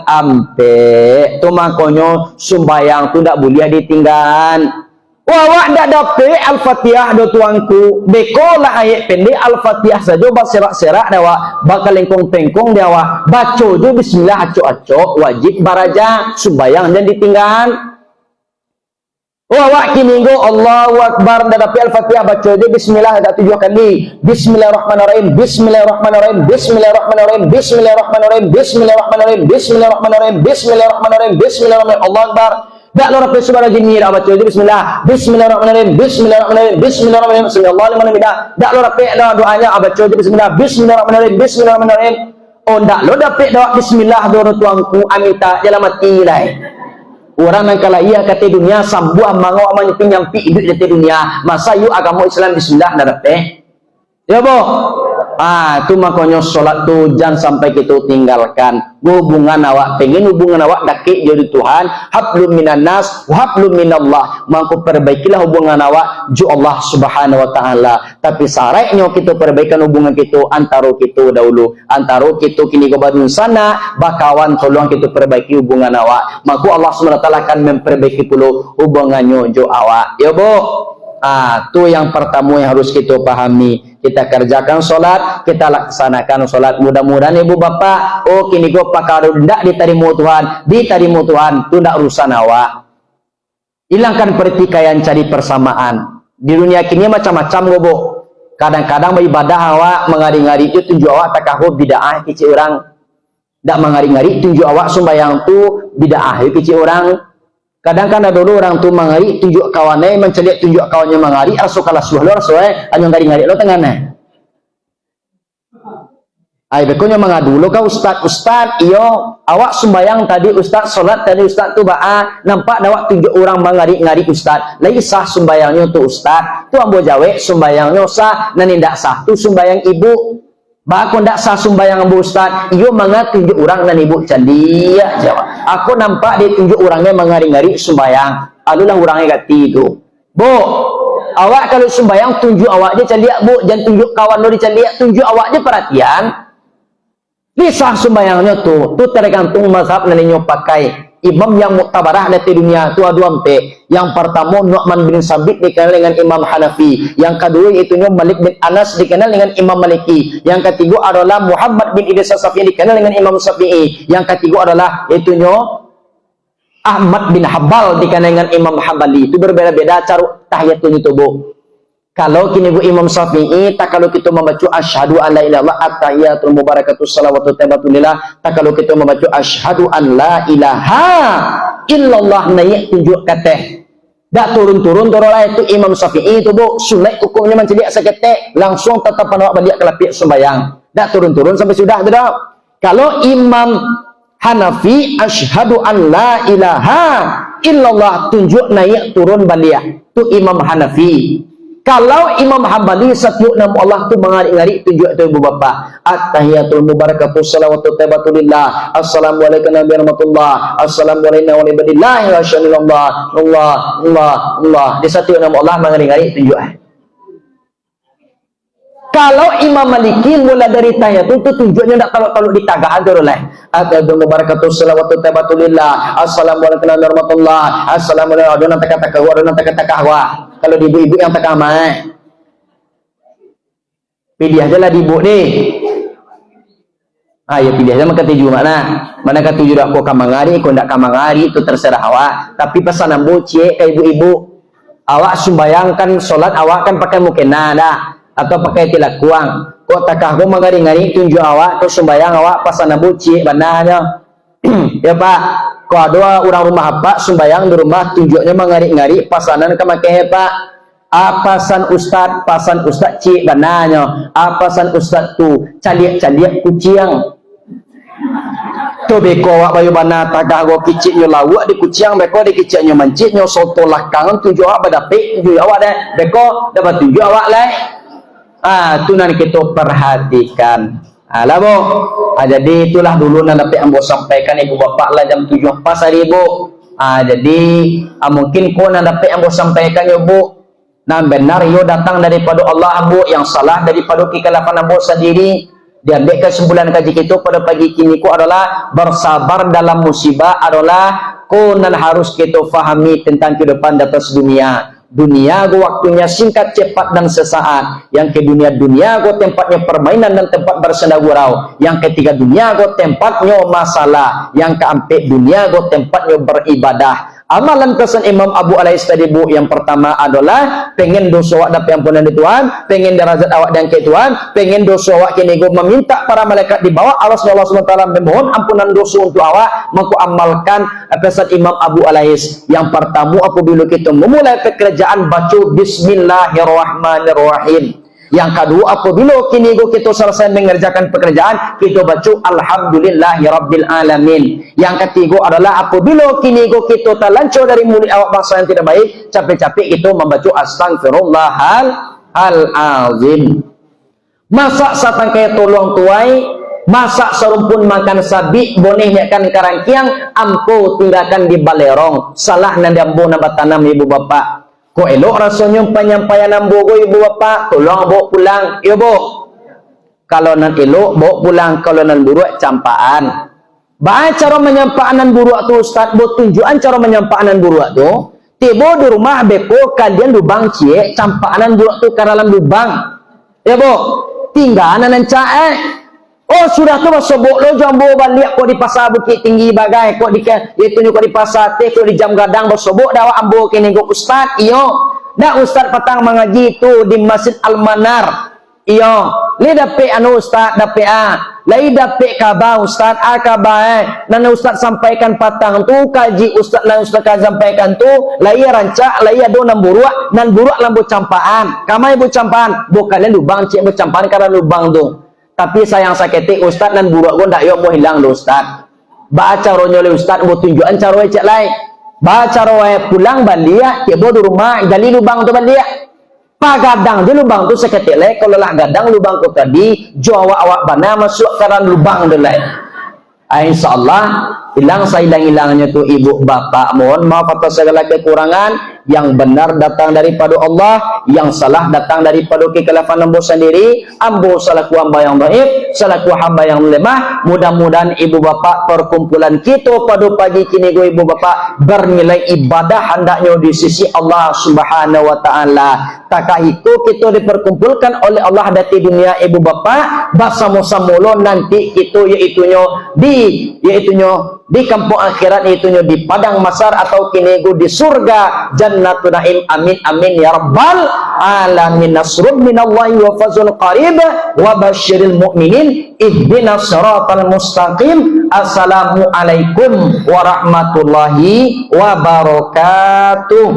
ampik tu makonyo sumbayang tu ndak boleh ditinggal. Wawak ndak dapet Al-Fatihah do tuangku beko lah ayat pendek Al-Fatihah saja berserak-serak dawa bakal lengkong-tengkong dawa baca je bismillah acok-acok wajib baraja sumbayang dan ditinggal. Wawak kini go Allahu Akbar ndak dapet Al-Fatihah baca je bismillah dak 7 kali. Bismillahirrahmanirrahim, bismillahirrahmanirrahim, bismillahirrahmanirrahim, bismillahirrahmanirrahim, bismillahirrahmanirrahim, bismillahirrahmanirrahim, bismillahirrahmanirrahim, bismillahirrahmanirrahim, Allahu Akbar. Tak lo rapi subhana jinni dah baca bismillah, bismillahirrahmanirrahim, bismillahirrahmanirrahim, bismillahirrahmanirrahim, bismillahirrahmanirrahim. Tak lo rapi doanya baca bismillah, bismillahirrahmanirrahim, bismillahirrahmanirrahim. Oh ndak lo dapat doa bismillah do tuangku amita jalan mati lah. Orang yang kala ia kata dunia sambu amangau amang nyampi hidup di dunia. Masa yu agama Islam bismillah ndak dapat. Ya boh. Tu makanya solat tu jangan sampai kita tinggalkan. Hubungan awak pengen hubungan awak dakik jadi Tuhan, hablum minan nas wa hablum minallah. Maka perbaikilah hubungan awak ju Allah Subhanahu wa taala. Tapi syaratnya kita perbaikan hubungan kita antara kita dahulu. Antara kita kini ke badun sana, bakawan tolong kita perbaiki hubungan awak. Maka Allah Subhanahu wa taala akan memperbaiki pula hubungannya ju awak. Ya Bu. Tu yang pertama yang harus kita pahami. Kita kerjakan solat, kita laksanakan solat. Mudah-mudahan ibu bapak, kini go pakaru ndak diterima Tuhan, diterima Tuhan, tu ndak urusan awak. Hilangkan pertikaian, cari persamaan. Di dunia kini macam-macam gobo. Kadang-kadang beribadah awak mengari-ngari itu tunjuk awak takahub bid'ah kici orang. Ndak mengari-ngari tunjuk awak sembahyang tu bid'ah kici orang. Kadang-kadang dulu orang tu mengari tunjuk kawannya mencelik tunjuk kawannya mengari asal kalah suah lo asal hanya ngari-ngari lo tengahnya. Ai bekonya mangadu lo ka ustaz, iyo awak sembayang tadi ustaz, solat tadi ustaz tu nampak dawak 7 orang mangari-ngari ustaz. Lai sah sembayangnya tu ustaz. Tu ambo jawe sembayangnya sah, nan indak sah tu sembayang ibu. Ba aku ndak sah sembayang ambo ustaz. Iyo manga 7 orang nan ibu candia jawab. Aku nampak dia 7 orangnya mangari-ngari sembayang. Alulah orangnya gati itu. Bu, awak kalau sembayang tunjuk awak je candia bu, jangan tunjuk kawan lo di candia, tunjuk awak je perhatian. Lisah sembayangnya tu tergantung mazhab nalinyo pakai imam yang muktabarah di dunia tu ada empat. Yang pertama Nu'man bin Sabit dikenal dengan Imam Hanafi, yang kedua itu Malik bin Anas dikenal dengan Imam Maliki, yang ketiga adalah Muhammad bin Idris As-Syafi'i dikenal dengan Imam Syafi'i, yang ketiga adalah itu Ahmad bin Hambal dikenal dengan Imam Hambali. Itu berbeda-beda cara tahiyatun itu bu. Kalau kini bu Imam Syafi'i, tak kalau kita membaca asyhadu an la ilaha illallah at-tahiyatul mubarakatuh salawatu taibatulillah, tak kalau kita membaca asyhadu an la ilaha illallah naik tunjuk kata. Dak turun-turun torolah itu Imam Syafi'i itu bu, sunat hukumnya menceliak seketek, langsung tetap awak balik ke lapik sembayang. Dak turun-turun sampai sudah tidak. Kalau Imam Hanafi asyhadu an la ilaha illallah tunjuk naik turun balik. Tu Imam Hanafi. Kalau Imam Hambali setiap nama Allah tu mengarik-ngarik tunjuk tu ibu bapa. At-tahiyatul mubarakatuh salawatu taibatulillah. Assalamualaikum warahmatullah. Assalamualaikum warahmatullahi wabarakatuh. Allah. Dia setiap nama Allah mengarik-ngarik tunjuk. Kalau Imam Maliki mula dari tahiyat itu tunjuknya tak kalau ditagak tu lah. At-tahiyatul mubarakatuh salawatu taibatulillah. Assalamualaikum warahmatullah. Assalamualaikum warahmatullahi wabarakatuh. Kalau di ibu-ibu yang tak amat, pilih aja lah di ibu ni. Ya pilih aja maka tuju mana. Mana kata tuju dak ko kamangari, ko ndak kamangari itu terserah awak. Tapi pesan ambo cie ke ibu-ibu, awak sembayangkan solat awak kan pakai mukena dah atau pakai tilakuang. Ko takah ko mangari-ngari tunjuk awak, ko sembayang awak pesan ambo cie bananya. Ya Pak. Kalau ada orang rumah apa sembayang di rumah tunjuknya mengari-ngari pasanan ke makai Pak. Pasan ustad cik bananya. Pasan ustad tu caliak kucing. Tu beko awak bayu bana tagah go kiciknya lawak di kucing, beko di kiciknya menciknya soto lakangan tunjuk awak badapik tunjuk awak dah. Beko dapat tunjuk awak lah. Tu nanti kita perhatikan. Lah bu, jadi itulah dulu nanti ambo sampaikan ibu bapak lah jam 7 pas hari bu. Jadi mungkin ko nanti ambo sampaikan ya bu. Nah benar yo datang daripada Allah bu, yang salah daripada kekalapan ambo sendiri. Diambil kesimpulan kaji kita pada pagi kini ko adalah bersabar dalam musibah adalah ko nan harus kita fahami tentang kehidupan di atas dunia. Dunia go waktunya singkat, cepat dan sesaat. Yang ke dunia go tempatnya permainan dan tempat bersenda gurau. Yang ketiga dunia go tempatnya masalah. Yang keempat dunia go tempatnya beribadah. Amalan pesan Imam Abu Alais tadi bu, yang pertama adalah pengen dosa awak dapat ampunan di Tuhan, pengen derajat awak dan ke Tuhan, pengen dosa awak kini go meminta para malaikat di bawah Allah SWT memohon ampunan dosa untuk awak, maka amalkan pesan Imam Abu Alais. Yang pertama apabila kita memulai pekerjaan baca Bismillahirrahmanirrahim. Yang kedua apabila kini kita selesai mengerjakan pekerjaan kita baca Alhamdulillahirabbil alamin. Yang ketiga adalah apabila kini kita terlanjur dari mulut awak bangsa yang tidak baik, capek-capek kita membaca Astaghfirullahal azim. Masak satangkai tolong tuai, masak serumpun makan sabi, bonehnya kan karangkiang, ampo tinggalkan di balerong. Salah nanda ambo nambah tanam ibu bapak. Kok elok rasanya penyampaian ambo go ibu bapak, tolong bawa pulang. Ya bu. Kalau nan elok bawa pulang, kalau nan buruk campaan. Baik cara menyampaikan buruk tu Ustaz, buat tunjukan cara menyampaikan buruk tu. Tiba di rumah beko kalian lubang cie, campaanan buruk tu ke dalam lubang. Ya bu. Tinggal nan cae. Oh sudah tu sobok lo jambo balik kok di pasar Bukit Tinggi bagai kok di itu kok di pasar teh kok di jam gadang bersobok dah ambo kini go ustaz iyo dah ustaz petang mengaji tu di Masjid Al-Manar iyo li dapat anu ustaz dapat lai dapat khabar ustaz khabar nan ustaz sampaikan patang tu kaji ustaz lan ustaz sampaikan tu lai rancak lai ado nan buruk lambu campaan kamai bu campaan bukan lubang cik bu campaan karena lubang tu. Tapi sayang sakiti ustaz dan buruk pun tak mau hilang do ustaz. Baca ronyo le ustaz mau tunjukan cara cek lai. Baca roe pulang balia ke di rumah gali lubang tu balia. Pagadang di lubang tu sakiti lai kalau lah gadang lubang tu tadi awak bana masuk karan lubang tu lai. Insyaallah hilang hilang-hilangnya tu ibu bapak, mohon maaf atas segala kekurangan. Yang benar datang daripada Allah, yang salah datang daripada kekhilafan ambo sendiri. Ambo selaku hamba yang dhaif, selaku hamba yang lemah. Mudah-mudahan ibu bapak perkumpulan kita pada pagi kini go ibu bapak bernilai ibadah hendaknya di sisi Allah Subhanahu wa taala. Takah itu kita diperkumpulkan oleh Allah dari dunia ibu bapak bersama-sama nanti itu yaitunya di kampung akhirat, yaitunya di padang masar atau kini di surga jannatul naim. Amin amin ya rabbal alamin. Nasrun minallahi wa fazlun qarib wa basyiril mu'minin ihdinas siratal mustaqim. Assalamualaikum warahmatullahi wabarakatuh.